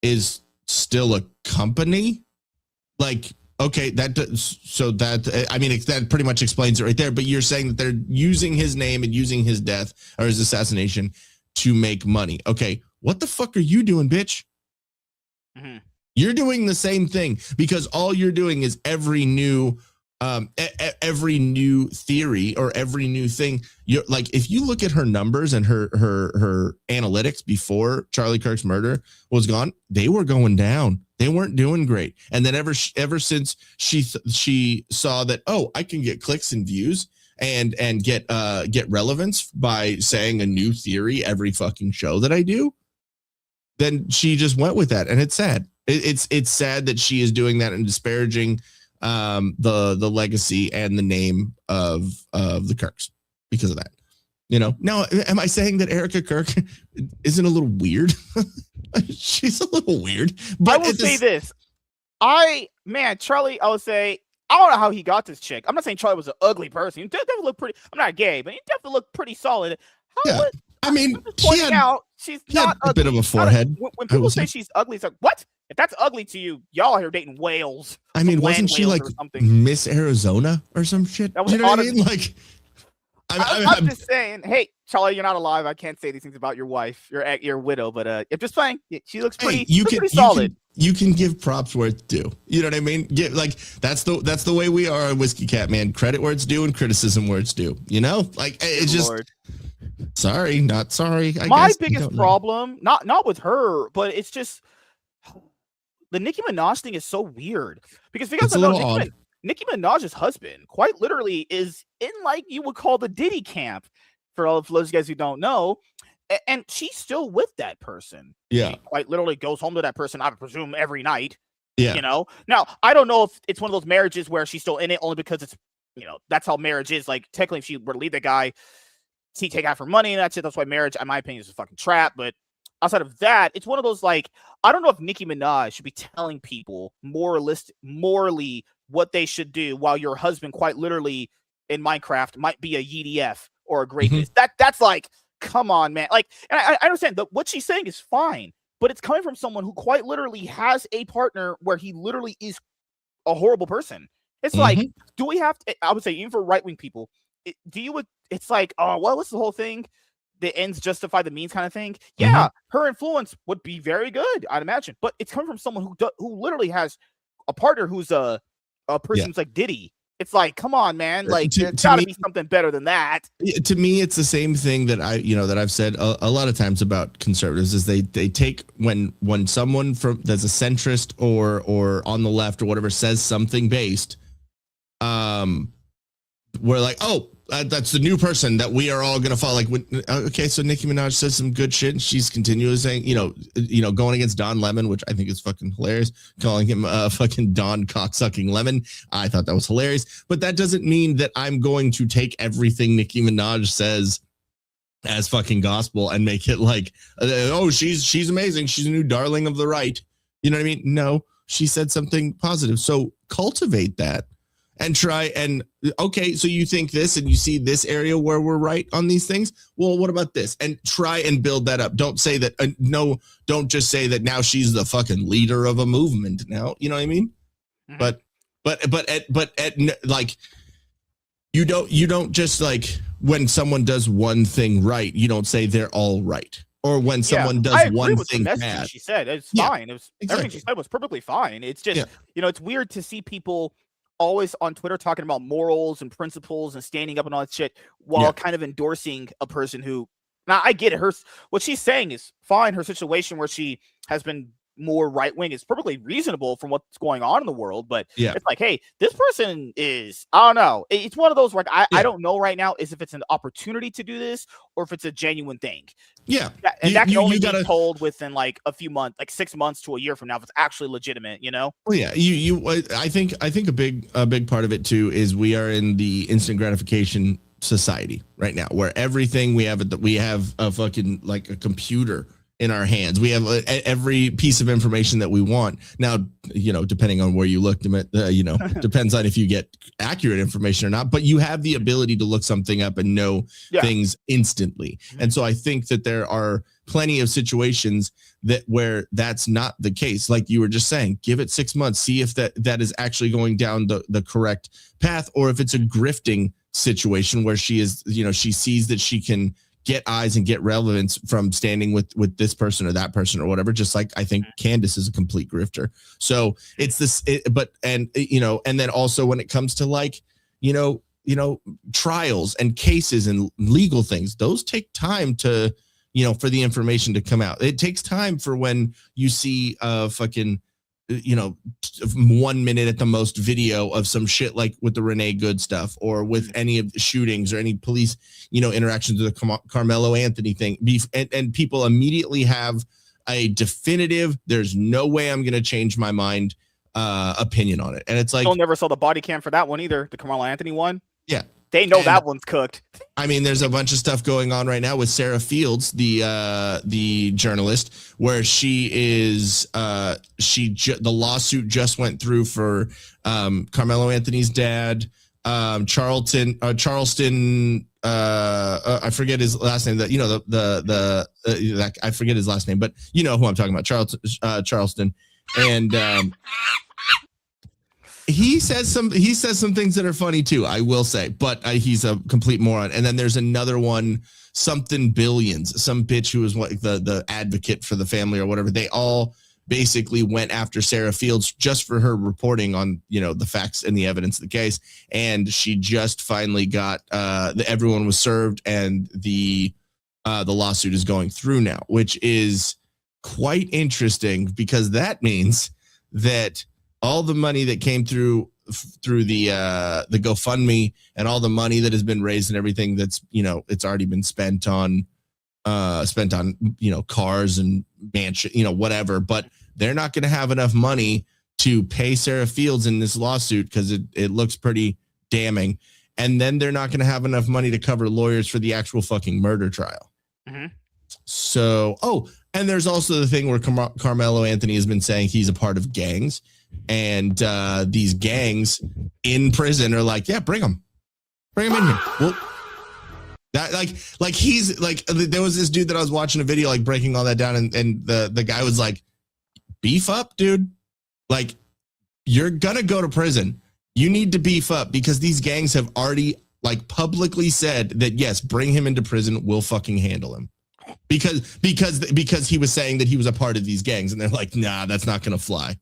is still a company? Like, okay, that pretty much explains it right there. But you're saying that they're using his name and using his death or his assassination to make money. Okay, what the fuck are you doing, bitch? Mm-hmm. You're doing the same thing, because all you're doing is every new theory or every new thing. You're like, if you look at her numbers and her analytics before Charlie Kirk's murder was gone, they were going down. They weren't doing great. And then ever since she saw that, oh, I can get clicks and views and get relevance by saying a new theory every fucking show that I do, then she just went with that, and it's sad. It's sad that she is doing that and disparaging the legacy and the name of the Kirks because of that. Now, am I saying that Erica Kirk isn't a little weird? She's a little weird. But I will say this. Charlie, I would say, I don't know how he got this chick. I'm not saying Charlie was an ugly person. He definitely looked pretty. I'm not gay, but he definitely looked pretty solid. I mean, Pointing out she's not a ugly. bit of a forehead. When people say she's ugly, it's like, what? If that's ugly to you, y'all are dating whales. I mean, wasn't she like Miss Arizona or some shit? That was you know what I mean? Like, I'm just saying, hey, Charlie, you're not alive. I can't say these things about your wife, your widow, but I'm just saying, she looks pretty. Hey, Pretty solid. You can give props where it's due. You know what I mean? Like that's the way we are on Whiskey Cat, man. Credit where it's due and criticism where it's due. You know, like it's just. Sorry, not sorry. My biggest problem, not with her, but it's just the Nicki Minaj thing is so weird because if you guys don't know, Nicki Minaj's husband quite literally is in like you would call the Diddy camp for all of those guys who don't know, and she's still with that person. Yeah, she quite literally goes home to that person, I presume, every night. Yeah, you know. Now I don't know if it's one of those marriages where she's still in it only because it's that's how marriage is. Like technically, if she were to leave the guy, he take out her money and that's it. That's why marriage, in my opinion, is a fucking trap. But outside of that, it's one of those like I don't know if Nicki Minaj should be telling people morally what they should do while your husband quite literally in Minecraft might be a EDF or a greatness. That's like, come on, man. Like, and I understand that what she's saying is fine, but it's coming from someone who quite literally has a partner where he literally is a horrible person. It's like, do we have to, I would say even for right-wing people, it's like, oh, well, what's the whole thing? The ends justify the means kind of thing. Yeah, her influence would be very good, I'd imagine. But it's coming from someone who literally has a partner who's a person who's like Diddy. It's like, come on, man. Like, there's got to be something better than that. To me, it's the same thing that I've said a lot of times about conservatives is they take when someone that's a centrist or on the left or whatever says something based, we're like, oh, that's the new person that we are all going to follow. Like, okay, so Nicki Minaj says some good shit. And she's continually saying, going against Don Lemon, which I think is fucking hilarious, calling him fucking Don cocksucking Lemon. I thought that was hilarious. But that doesn't mean that I'm going to take everything Nicki Minaj says as fucking gospel and make it like, oh, she's amazing. She's a new darling of the right. You know what I mean? No, she said something positive. So cultivate that. And try and okay, so you think this and you see this area where we're right on these things. Well, what about this? And try and build that up. Don't say that. Don't just say that now she's the fucking leader of a movement. Now, you know what I mean? But like you don't just like when someone does one thing right, you don't say they're all right. Or when someone does one thing bad. She said it's fine. It was everything she said was perfectly fine. It's just it's weird to see people always on Twitter talking about morals and principles and standing up and all that shit while kind of endorsing a person who, now I get it. What she's saying is fine. Her situation where she has been more right wing is perfectly reasonable from what's going on in the world. But it's like, hey, this person is, I don't know. It's one of those like I don't know right now is if it's an opportunity to do this or if it's a genuine thing. Yeah. And that can only be told within like a few months, like 6 months to a year from now, if it's actually legitimate, Well, yeah. I think a big part of it too is we are in the instant gratification society right now, where everything we have a fucking like a computer in our hands. We have every piece of information that we want. Now, depending on where you look, depends on if you get accurate information or not, but you have the ability to look something up and know things instantly. And so I think that there are plenty of situations where that's not the case. Like you were just saying, give it 6 months, see if that is actually going down the correct path, or if it's a grifting situation where she is, she sees that she can get eyes and get relevance from standing with this person or that person or whatever. Just like I think Candace is a complete grifter. So it's this, and then also when it comes to like, trials and cases and legal things, those take time to, for the information to come out. It takes time for when you see fucking 1 minute at the most video of some shit like with the Renee Good stuff or with any of the shootings or any police, interactions with the Carmelo Anthony thing. And people immediately have a definitive, there's no way I'm going to change my mind opinion on it. And it's like, I never saw the body cam for that one either. The Carmelo Anthony one. Yeah. They know that one's cooked. I mean, there's a bunch of stuff going on right now with Sarah Fields, the journalist, where she is the lawsuit just went through for Carmelo Anthony's dad, Charleston. I forget his last name. That I forget his last name, but you know who I'm talking about. Charleston, and he says some things that are funny too. I will say, but he's a complete moron. And then there's another one, something billions, some bitch who was the advocate for the family or whatever. They all basically went after Sarah Fields just for her reporting on, the facts and the evidence of the case. And she just finally got everyone was served, and the lawsuit is going through now, which is quite interesting because that means that all the money that came through the GoFundMe and all the money that has been raised and everything that's, it's already been spent on cars and mansion, whatever, but they're not going to have enough money to pay Sarah Fields in this lawsuit because it looks pretty damning. And then they're not going to have enough money to cover lawyers for the actual fucking murder trial. Mm-hmm. So, and there's also the thing where Carmelo Anthony has been saying he's a part of gangs, and these gangs in prison are like, yeah, bring him in here. Well, that like he's like, there was this dude that I was watching a video like breaking all that down, and the guy was like, beef up, dude. Like, you're gonna go to prison. You need to beef up because these gangs have already like publicly said that yes, bring him into prison. We'll fucking handle him. Because he was saying that he was a part of these gangs, and they're like, nah, that's not gonna fly.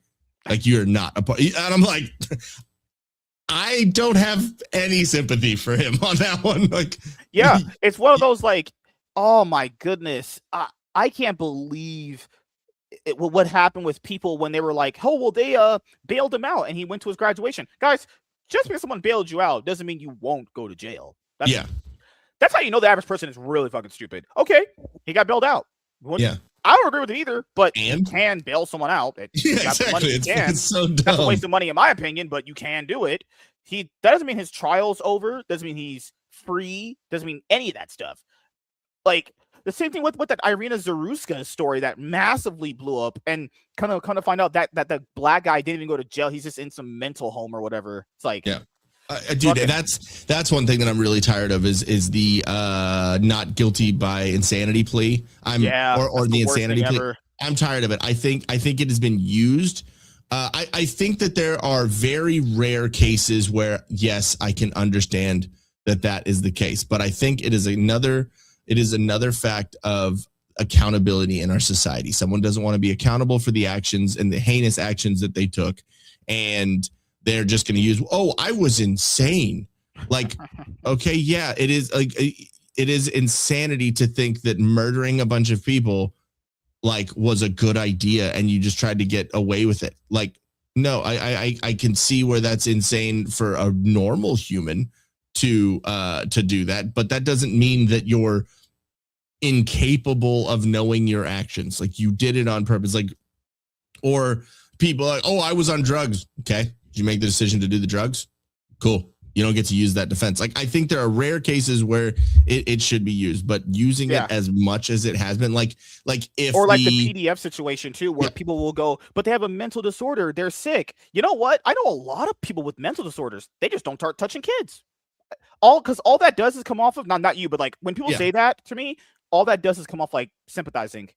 Like, you're not a part. And I'm like, I don't have any sympathy for him on that one. Like, yeah, it's one of those like, oh my goodness, I can't believe what happened with people when they were like, oh well, they bailed him out and he went to his graduation. Guys, just because someone bailed you out doesn't mean you won't go to jail. That's how you know the average person is really fucking stupid. Okay, he got bailed out. I don't agree with it either, but you can bail someone out. Exactly. It's so dumb. That's a waste of money, in my opinion, but you can do it. That doesn't mean his trial's over. Doesn't mean he's free. Doesn't mean any of that stuff. Like the same thing with that Irina Zaruska story that massively blew up, and kind of find out that the black guy didn't even go to jail. He's just in some mental home or whatever. It's like, dude, that's one thing that I'm really tired of is the not guilty by insanity plea. Or the insanity plea. Ever. I'm tired of it. I think it has been used. I think that there are very rare cases where yes, I can understand that is the case, but I think it is another fact of accountability in our society. Someone doesn't want to be accountable for the actions and the heinous actions that they took, and they're just going to use, I was insane. Like, okay, yeah, it is like, it is insanity to think that murdering a bunch of people like was a good idea and you just tried to get away with it. Like, no, I can see where that's insane for a normal human to do that, but that doesn't mean that you're incapable of knowing your actions. Like, you did it on purpose. Like, or people are like, I was on drugs. Okay. Did you make the decision to do the drugs? Cool. You don't get to use that defense. Like, I think there are rare cases where it should be used, but using it as much as it has been, like if or like the PDF situation too, where people will go, but they have a mental disorder, they're sick. You know what? I know a lot of people with mental disorders. They just don't start touching kids. Because all that does is come off of not you, but like when people say that to me, all that does is come off like sympathizing.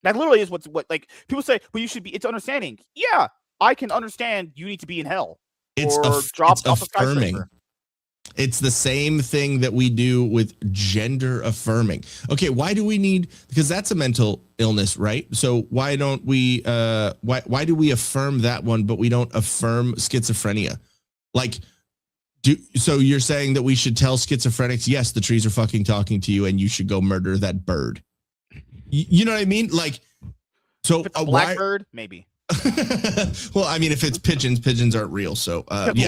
That literally is what like people say. Well, you should be. It's understanding. Yeah. I can understand you need to be in hell. It's affirming. It's the same thing that we do with gender affirming. Okay, why do we need? Because that's a mental illness, right? So why don't we? Why do we affirm that one, but we don't affirm schizophrenia? Like, so you're saying that we should tell schizophrenics, yes, the trees are fucking talking to you, and you should go murder that bird. You know what I mean? Like, so if it's a blackbird, maybe. Well, I mean, if it's pigeons aren't real. So get rid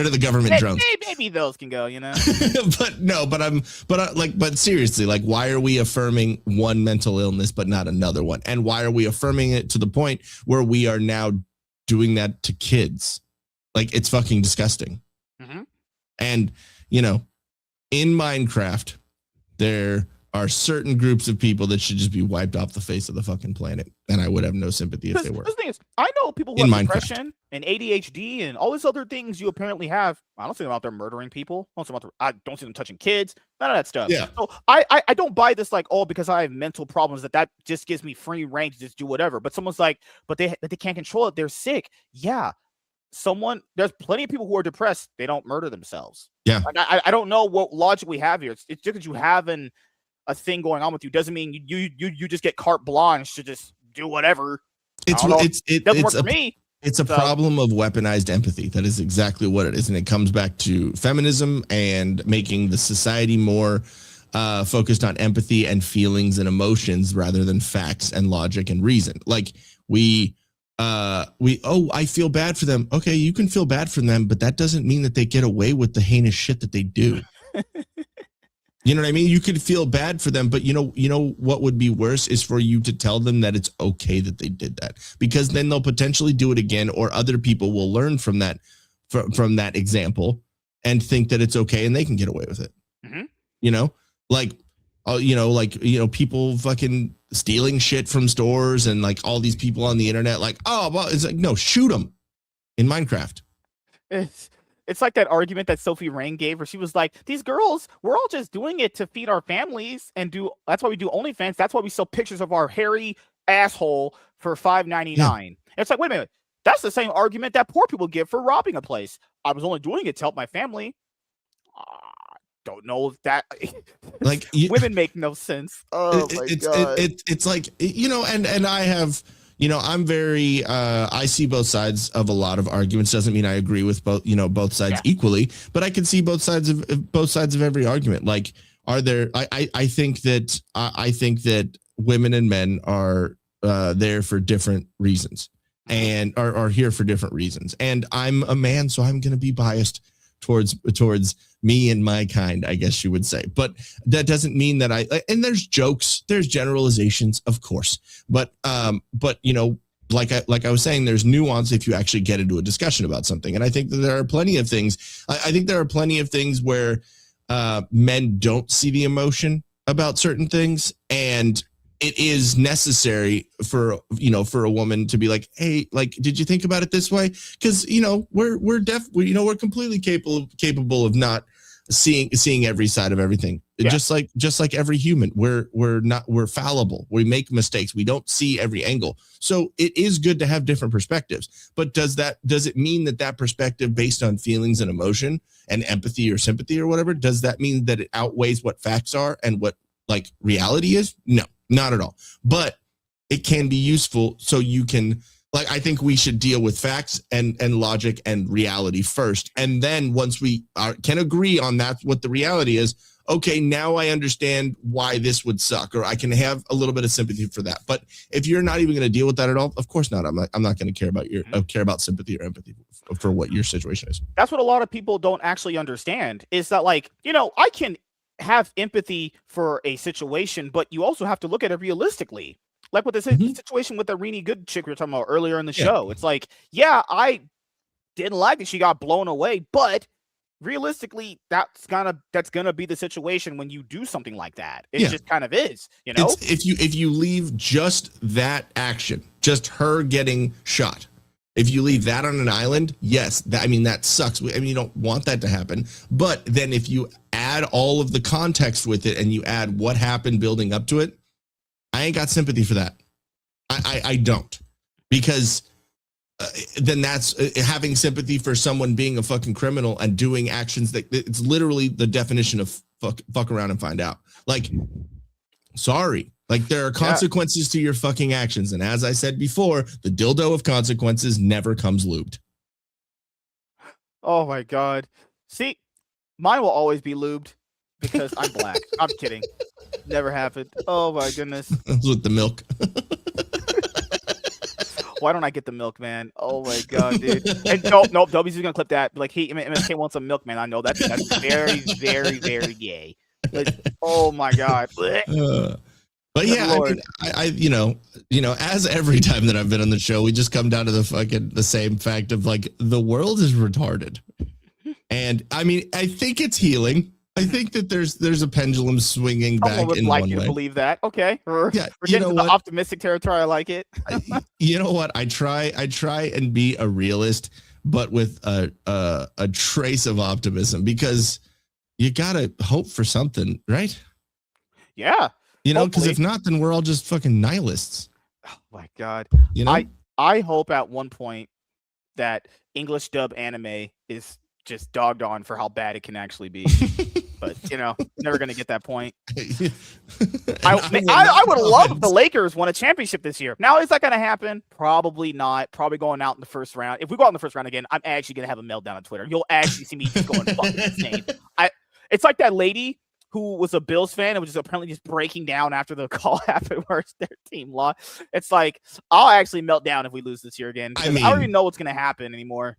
of the government drones. Maybe those can go, but seriously, like, why are we affirming one mental illness but not another one? And why are we affirming it to the point where we are now doing that to kids? Like, it's fucking disgusting. Mm-hmm. And in Minecraft, there are certain groups of people that should just be wiped off the face of the fucking planet, and I would have no sympathy if they were. The thing is, I know people who have depression and ADHD and all these other things you apparently have. I don't see them out there murdering people. I don't see them touching kids. None of that stuff. Yeah. So I don't buy this like, oh, because I have mental problems that just gives me free reign to just do whatever. But someone's like, but they can't control it. They're sick. Yeah. There's plenty of people who are depressed. They don't murder themselves. Yeah. Like, I don't know what logic we have here. It's just because you have a thing going on with you doesn't mean you just get carte blanche to just do whatever. It doesn't work for me. It's a problem of weaponized empathy. That is exactly what it is. And it comes back to feminism and making the society more focused on empathy and feelings and emotions rather than facts and logic and reason. Like I feel bad for them. Okay, you can feel bad for them, but that doesn't mean that they get away with the heinous shit that they do. You know what I mean? You could feel bad for them, but you know what would be worse is for you to tell them that it's okay that they did that, because then they'll potentially do it again, or other people will learn from that example and think that it's okay and they can get away with it. Mm-hmm. People fucking stealing shit from stores and like all these people on the internet, like, oh, well, it's like, no, shoot them in Minecraft. It's like that argument that Sophie Rain gave where she was like, these girls, we're all just doing it to feed our families and that's why we do OnlyFans. That's why we sell pictures of our hairy asshole for $5.99. Yeah. It's like, wait a minute. That's the same argument that poor people give for robbing a place. I was only doing it to help my family. Don't know if that like women make no sense. Oh my God. It's like, and I have, I'm very, I see both sides of a lot of arguments. Doesn't mean I agree with both sides equally, but I can see both sides of every argument. Like, I think that women and men are there for different reasons and are here for different reasons. And I'm a man, so I'm going to be biased towards me and my kind, I guess you would say. But that doesn't mean that and there's jokes, there's generalizations, of course. But like I was saying, there's nuance if you actually get into a discussion about something. And I think that there are plenty of things. I think there are plenty of things where men don't see the emotion about certain things, and it is necessary for a woman to be like, hey, like, did you think about it this way? Because we're completely capable of not seeing every side of everything. Yeah. Just like every human, we're fallible. We make mistakes. We don't see every angle. So it is good to have different perspectives. But does it mean that perspective based on feelings and emotion and empathy or sympathy or whatever, does that mean that it outweighs what facts are and what like reality is? No. Not at all. But it can be useful, so you can, like, I think we should deal with facts and logic and reality first. And then once we can agree on that's what the reality is, okay, now I understand why this would suck, or I can have a little bit of sympathy for that. But if you're not even going to deal with that at all, of course not. I'm not going to care about sympathy or empathy for what your situation is. That's what a lot of people don't actually understand, is that, like, I can have empathy for a situation, but you also have to look at it realistically. Like with the situation with the Renee Good chick we were talking about earlier in the show. It's like, yeah, I didn't like that she got blown away, but realistically, that's gonna be the situation when you do something like that. It just kind of is, If you leave just that action, just her getting shot, if you leave that on an island, yes, that sucks. You don't want that to happen. But then if you add all of the context with it and you add what happened building up to it, I ain't got sympathy for that. I don't. Because then that's having sympathy for someone being a fucking criminal and doing actions that it's literally the definition of fuck around and find out. Like, sorry. Like, there are consequences to your fucking actions. And as I said before, the dildo of consequences never comes lubed. Oh, my God. See, mine will always be lubed because I'm black. I'm kidding. Never happened. Oh, my goodness. With the milk. Why don't I get the milk, man? Oh, my God, dude. And nope, W's is going to clip that. Like, hey, MSK wants some milk, man. I know that's very, very, very gay. Like, oh, my God. But yeah, as every time that I've been on the show, we just come down to the same fact of, like, the world is retarded. And I think it's healing. I think that there's a pendulum swinging Someone back would in like one you to way. believe that. Okay. We're Yeah, you getting know to the what? optimistic territory. I like it. You know what? I try and be a realist, but with a trace of optimism because you gotta hope for something, right? Yeah. You know, because Hopefully. if not, then we're all just fucking nihilists. Oh my God. You know, I hope at one point that English dub anime is just dogged on for how bad it can actually be. But never gonna get that point. I would love if the Lakers won a championship this year. Now, is that gonna happen? Probably not. Probably going out in the first round. If we go out in the first round again, I'm actually gonna have a meltdown on Twitter. You'll actually see me just going fucking insane. It's like that lady who was a Bills fan and was just apparently just breaking down after the call happened where their team lost. It's like I'll actually melt down if we lose this year again. I don't even know what's gonna happen anymore.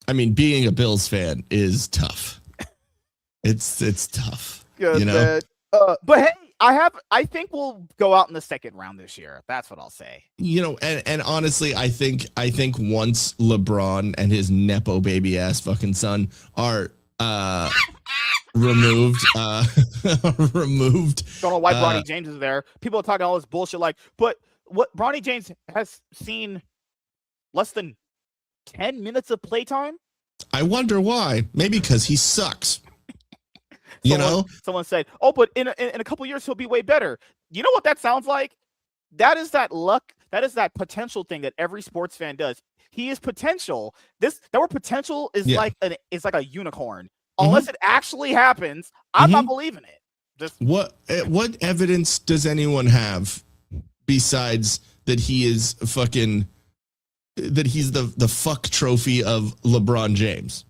I mean, being a Bills fan is tough. It's tough. Good, you know? But hey, I think we'll go out in the second round this year. That's what I'll say. You know, and honestly, I think once LeBron and his nepo baby ass fucking son are removed. Don't know why Bronny James is there. People are talking all this bullshit but what Bronny James has seen less than 10 minutes of playtime? I wonder why. Maybe because he sucks. Someone said, "Oh, but in a couple years he'll be way better." You know what that sounds like? That is that luck. That is that potential thing that every sports fan does. He is potential. That word potential is like a unicorn. Unless it actually happens, I'm not believing it. What evidence does anyone have besides that he is fucking that he's the fuck trophy of LeBron James?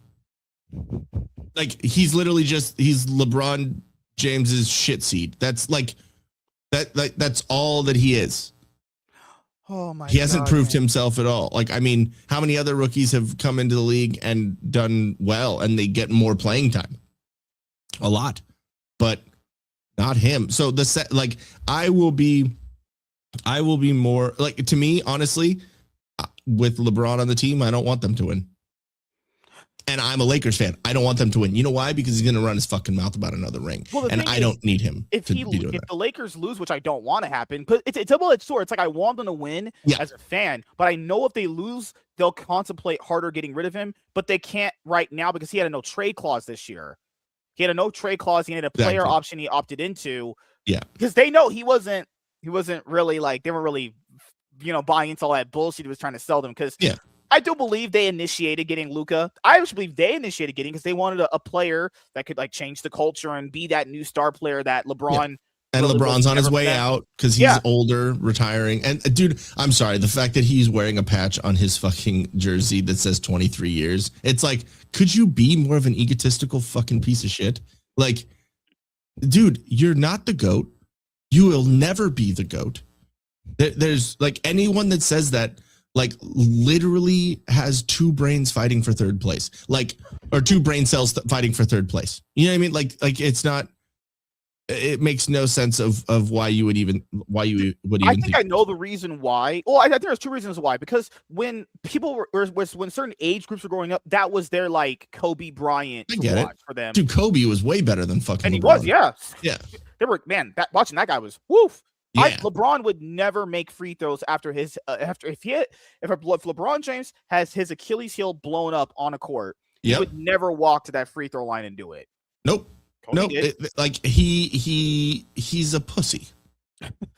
Like he's literally he's LeBron James's shit seed. That's like that's all that he is. Oh my! He hasn't proved himself at all. Like I mean, how many other rookies have come into the league and done well, and they get more playing time? A lot, but not him. So I will be more like, to me, honestly, with LeBron on the team, I don't want them to win. And I'm a Lakers fan. I don't want them to win. You know why? Because he's going to run his fucking mouth about another ring. Well, and I don't need him if to be doing that. If the Lakers lose, which I don't want to happen, because it's a double-edged sword. It's like I want them to win as a fan, but I know if they lose, they'll contemplate harder getting rid of him, but they can't right now because he had a no-trade clause this year. He had a no-trade clause. He had a player option he opted into. Yeah. Because they know he wasn't really they weren't really, buying into all that bullshit he was trying to sell them. Because I do believe they initiated getting Luka. I actually believe they initiated getting because they wanted a player that could change the culture and be that new star player that LeBron. Yeah. And really LeBron's on his way out because he's older, retiring. And dude, I'm sorry, the fact that he's wearing a patch on his fucking jersey that says 23 years. It's like, could you be more of an egotistical fucking piece of shit? Like, dude, you're not the GOAT. You will never be the GOAT. There's anyone that says that literally has two brains fighting for third place, or two brain cells fighting for third place. You know what I mean? Like it's not. It makes no sense of why you would even I think I know the reason why. Well, I think there's two reasons why. Because when people when certain age groups were growing up, that was their Kobe Bryant to watch for them. Dude, Kobe was way better than fucking. And he LeBron. was, yeah. They were watching that guy was woof. Yeah. LeBron would never make free throws after if LeBron James has his Achilles heel blown up on a court, he would never walk to that free throw line and do it. Nope. He's a pussy.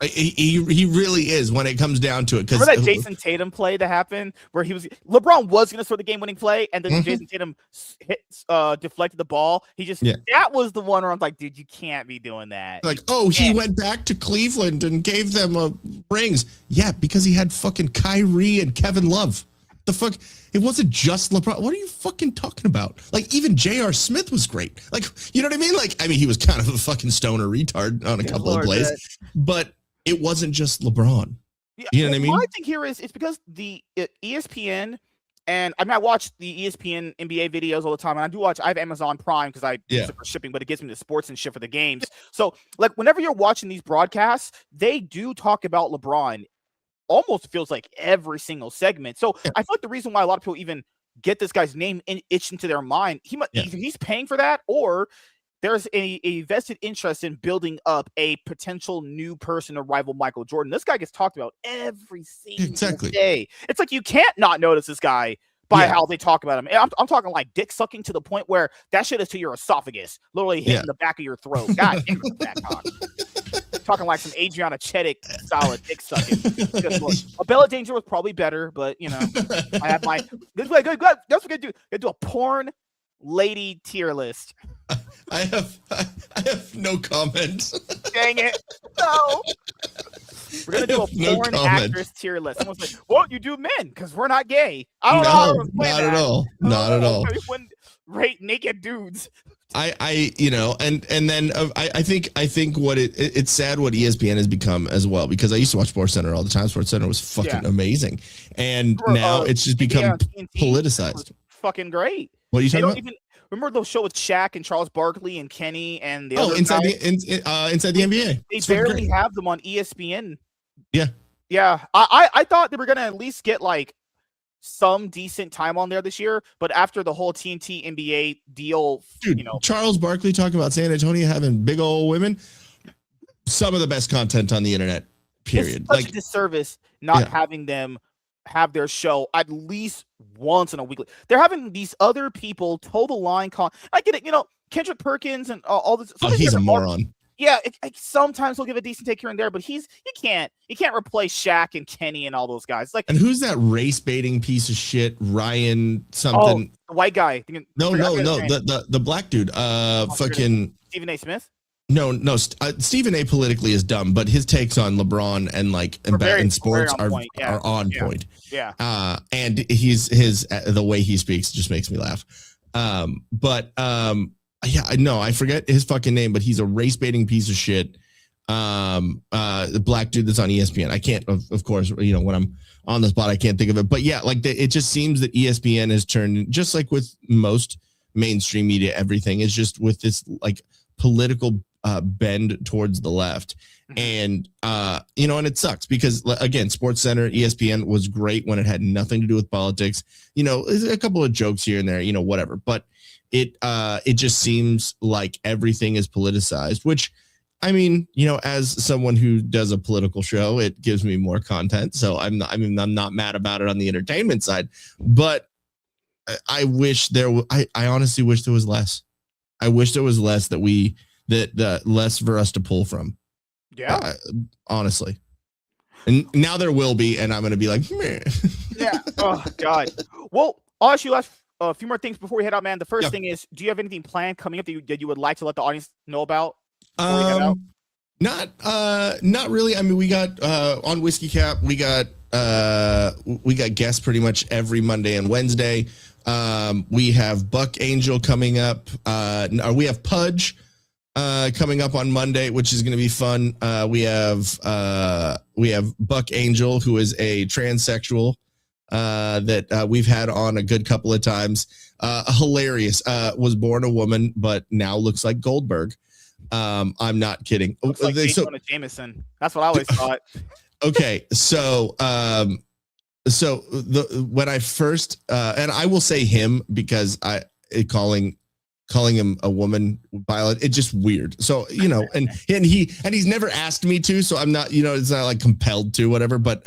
He really is when it comes down to it. Remember that Jason Tatum play that happened where LeBron was going to score the game-winning play, and then Jason Tatum deflected the ball. That was the one where I'm like, dude, you can't be doing that. He went back to Cleveland and gave them rings. Yeah, because he had fucking Kyrie and Kevin Love. The fuck? It wasn't just LeBron. What are you fucking talking about? Even J.R. Smith was great. You know what I mean? He was kind of a fucking stoner retard on a couple of plays, but it wasn't just LeBron. Yeah, you know what I mean? My thing here is it's because the ESPN, and I watch the ESPN NBA videos all the time, and I have Amazon Prime because I use it for shipping, but it gives me the sports and shit for the games. So whenever you're watching these broadcasts, they do talk about LeBron. Almost feels like every single segment. So I feel like the reason why a lot of people even get this guy's name itched into their mind, he's paying for that, or there's a vested interest in building up a potential new person to rival Michael Jordan. This guy gets talked about every single day. It's like you can't not notice this guy by how they talk about him. And I'm talking like dick sucking to the point where that shit is to your esophagus, literally hitting the back of your throat. God damn it, that cock. Talking like some Adriana Chedick style of dick sucking. Bella Danger was probably better, but you know, I have my. That's what we're gonna do. We're gonna do a porn lady tier list. I have no comment. Dang it! No. We're gonna do a porn actress tier list. Someone's like, "Well, you do men because we're not gay." I don't know how to explain not that. at all. Not at all. We wouldn't rate naked dudes. I you know, and then I think what it's sad what ESPN has become as well, because I used to watch SportsCenter all the time. SportsCenter was fucking amazing, and now it's just become politicized. Fucking great. What are you talking about? Remember the show with Shaq and Charles Barkley and Kenny and the other inside guys? Inside the NBA. They barely have them on ESPN. Yeah. Yeah. I thought they were gonna at least get like some decent time on there this year, but after the whole TNT NBA deal, dude, you know, Charles Barkley talking about San Antonio having big old women, some of the best content on the internet. Period. It's such a disservice not having them have their show at least once in a week. They're having these other people toe the line. I get it, you know, Kendrick Perkins and all this. Oh, he's a moron. Yeah, sometimes he'll give a decent take here and there, but you can't replace Shaq and Kenny and all those guys. Like, and who's that race baiting piece of shit? Ryan something. Oh, the white guy. No, the black dude. Fucking Stephen A. Smith. No. Stephen A. politically is dumb, but his takes on LeBron and like in sports are on point. Yeah. And the way he speaks just makes me laugh. Yeah, no, I forget his fucking name, but he's a race baiting piece of shit. The black dude that's on ESPN. I can't, of course, you know, when I'm on the spot, I can't think of it. But yeah, like it just seems that ESPN has turned, just like with most mainstream media, everything is just with this like political bend towards the left. And you know, and it sucks because again, SportsCenter, ESPN was great when it had nothing to do with politics. You know, a couple of jokes here and there, you know, whatever. But it just seems like everything is politicized, which, I mean, you know, as someone who does a political show, it gives me more content. So I'm not mad about it on the entertainment side, but I wish I honestly wish there was less. I wish there was less that less for us to pull from. Yeah. Honestly. And now there will be, and I'm going to be like, meh. Yeah. Oh God. Well, I'll ask you a few more things before we head out, man. The first thing is, do you have anything planned coming up that you would like to let the audience know about? Not really. I mean, we got on Whiskey Cap, we got guests pretty much every Monday and Wednesday. We have Buck Angel coming up. We have Pudge coming up on Monday, which is going to be fun. We have Buck Angel, who is a transsexual that we've had on a good couple of times. Hilarious. Was born a woman, but now looks like Goldberg. I'm not kidding. Looks like Jameson. That's what I always thought. Okay, so when I first and I will say him because calling him a woman, Violet, it's just weird. So, you know, and he's never asked me to, so I'm not, you know, it's not like compelled to, whatever. But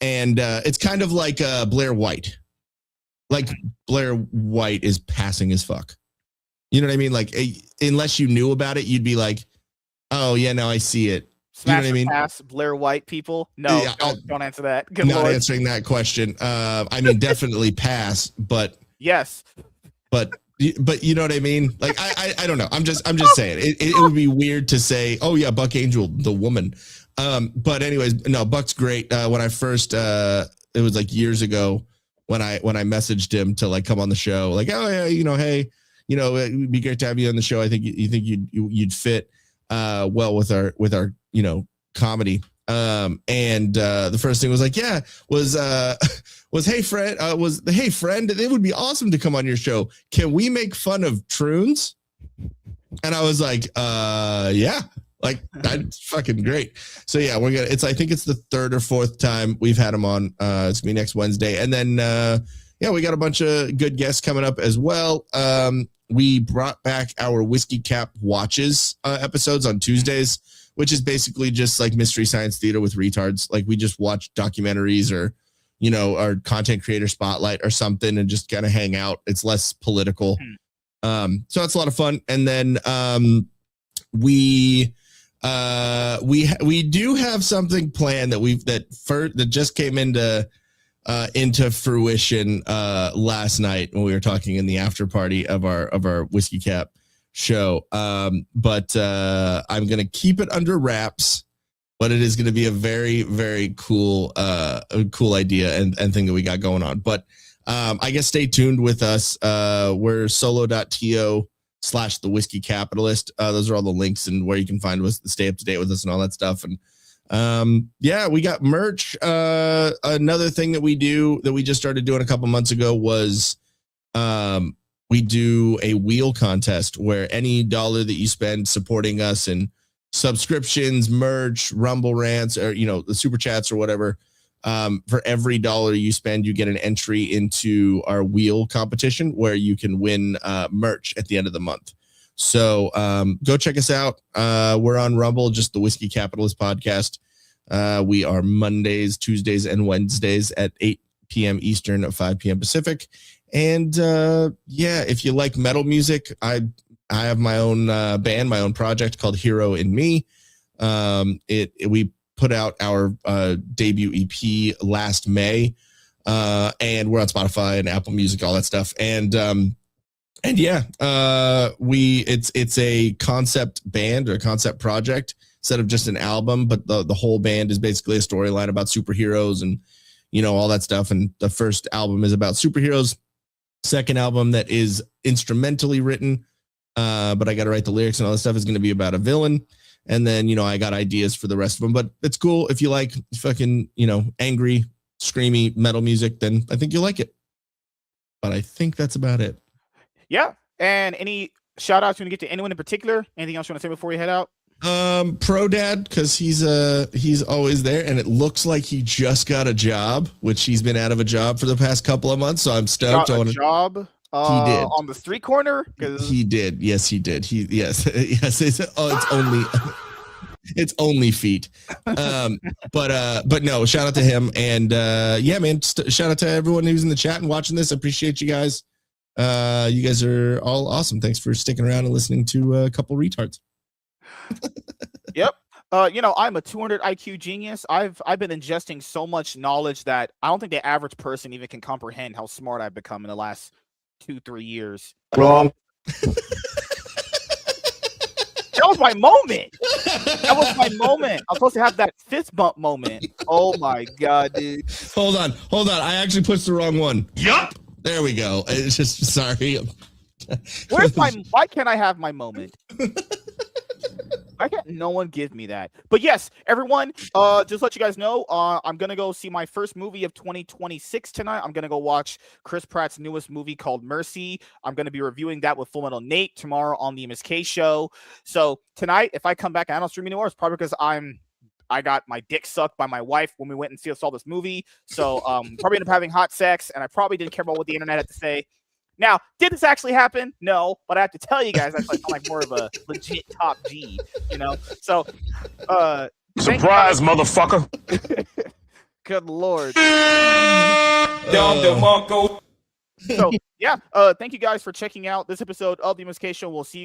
it's kind of like Blair White. Like Blair White is passing as fuck. You know what I mean? Like unless you knew about it, you'd be like, oh yeah, no, I see it. Smash, you know what I mean? Pass Blair White people. No, yeah, don't answer that. Good not Lord. Answering that question. I mean, definitely pass, but yes. But you know what I mean? Like I don't know. I'm just saying it would be weird to say, oh yeah, Buck Angel, the woman. But anyways, no, Buck's great. When I first it was like years ago when I messaged him to like come on the show, like, oh yeah, you know, hey, you know, it'd be great to have you on the show. I think you'd fit well with our you know, comedy. And the first thing was like, yeah, was hey friend, hey friend, it would be awesome to come on your show. Can we make fun of troons? And I was like, yeah, like that's fucking great. So yeah, I think it's the third or fourth time we've had him on. It's gonna be next Wednesday, and then yeah, we got a bunch of good guests coming up as well. We brought back our Whiskey Cap Watches episodes on Tuesdays, which is basically just like Mystery Science Theater with retards. Like we just watch documentaries or, our content creator spotlight or something and just kind of hang out. It's less political. So that's a lot of fun. And then we do have something planned that just came into fruition last night when we were talking in the after party of our Whiskey Cap show. But I'm gonna keep it under wraps, but it is gonna be a very, very cool idea and thing that we got going on. But I guess stay tuned with us. We're solo.to/the Whiskey Capitalist. Those are all the links and where you can find us, stay up to date with us and all that stuff. And we got merch. Another thing that we just started doing a couple months ago was we do a wheel contest where any dollar that you spend supporting us in subscriptions, merch, Rumble rants, or the super chats or whatever, for every dollar you spend, you get an entry into our wheel competition where you can win merch at the end of the month. So go check us out. We're on Rumble, just the Whiskey Capitalist Podcast. We are Mondays, Tuesdays, and Wednesdays at 8 p.m. Eastern, 5 p.m. Pacific. And if you like metal music, I have my own band, my own project called Hero in Me. We put out our debut EP last May, and we're on Spotify and Apple Music, all that stuff. And it's a concept band or a concept project instead of just an album, but the whole band is basically a storyline about superheroes and all that stuff. And the first album is about superheroes. Second album that is instrumentally written, but I got to write the lyrics and all that stuff, is going to be about a villain. And then, I got ideas for the rest of them, but it's cool. If you like fucking, angry, screamy metal music, then I think you'll like it. But I think that's about it. Yeah. And any shout outs you want to get to anyone in particular? Anything else you want to say before you head out? Pro Dad, because he's always there, and it looks like he just got a job, which he's been out of a job for the past couple of months. So I'm stoked. Got a job. He did on the street corner. He did. Yes, he did. Yes. It's only feet. But no, shout out to him. And man, shout out to everyone who's in the chat and watching this. I appreciate you guys. You guys are all awesome. Thanks for sticking around and listening to a couple retards. Yep. I'm a 200 IQ genius. I've been ingesting so much knowledge that I don't think the average person even can comprehend how smart I've become in the last 2-3 years. Wrong. That was my moment. I'm supposed to have that fist bump moment. Oh my god, dude. Hold on. I actually pushed the wrong one. Yup. There we go. It's just sorry. Why can't I have my moment? Why can't no one give me that? But yes, everyone, just let you guys know, I'm gonna go see my first movie of 2026 tonight. I'm gonna go watch Chris Pratt's newest movie called Mercy. I'm gonna be reviewing that with Full Metal Nate tomorrow on the MSK show. So tonight, if I come back and I don't stream anymore, it's probably because I got my dick sucked by my wife when we went and saw this movie. So probably ended up having hot sex, and I probably didn't care about what the internet had to say. Now, did this actually happen? No, but I have to tell you guys, I sound like more of a legit top G, So, surprise, motherfucker! Good lord. Marco. So, yeah, thank you guys for checking out this episode of the MSK Show. We'll see you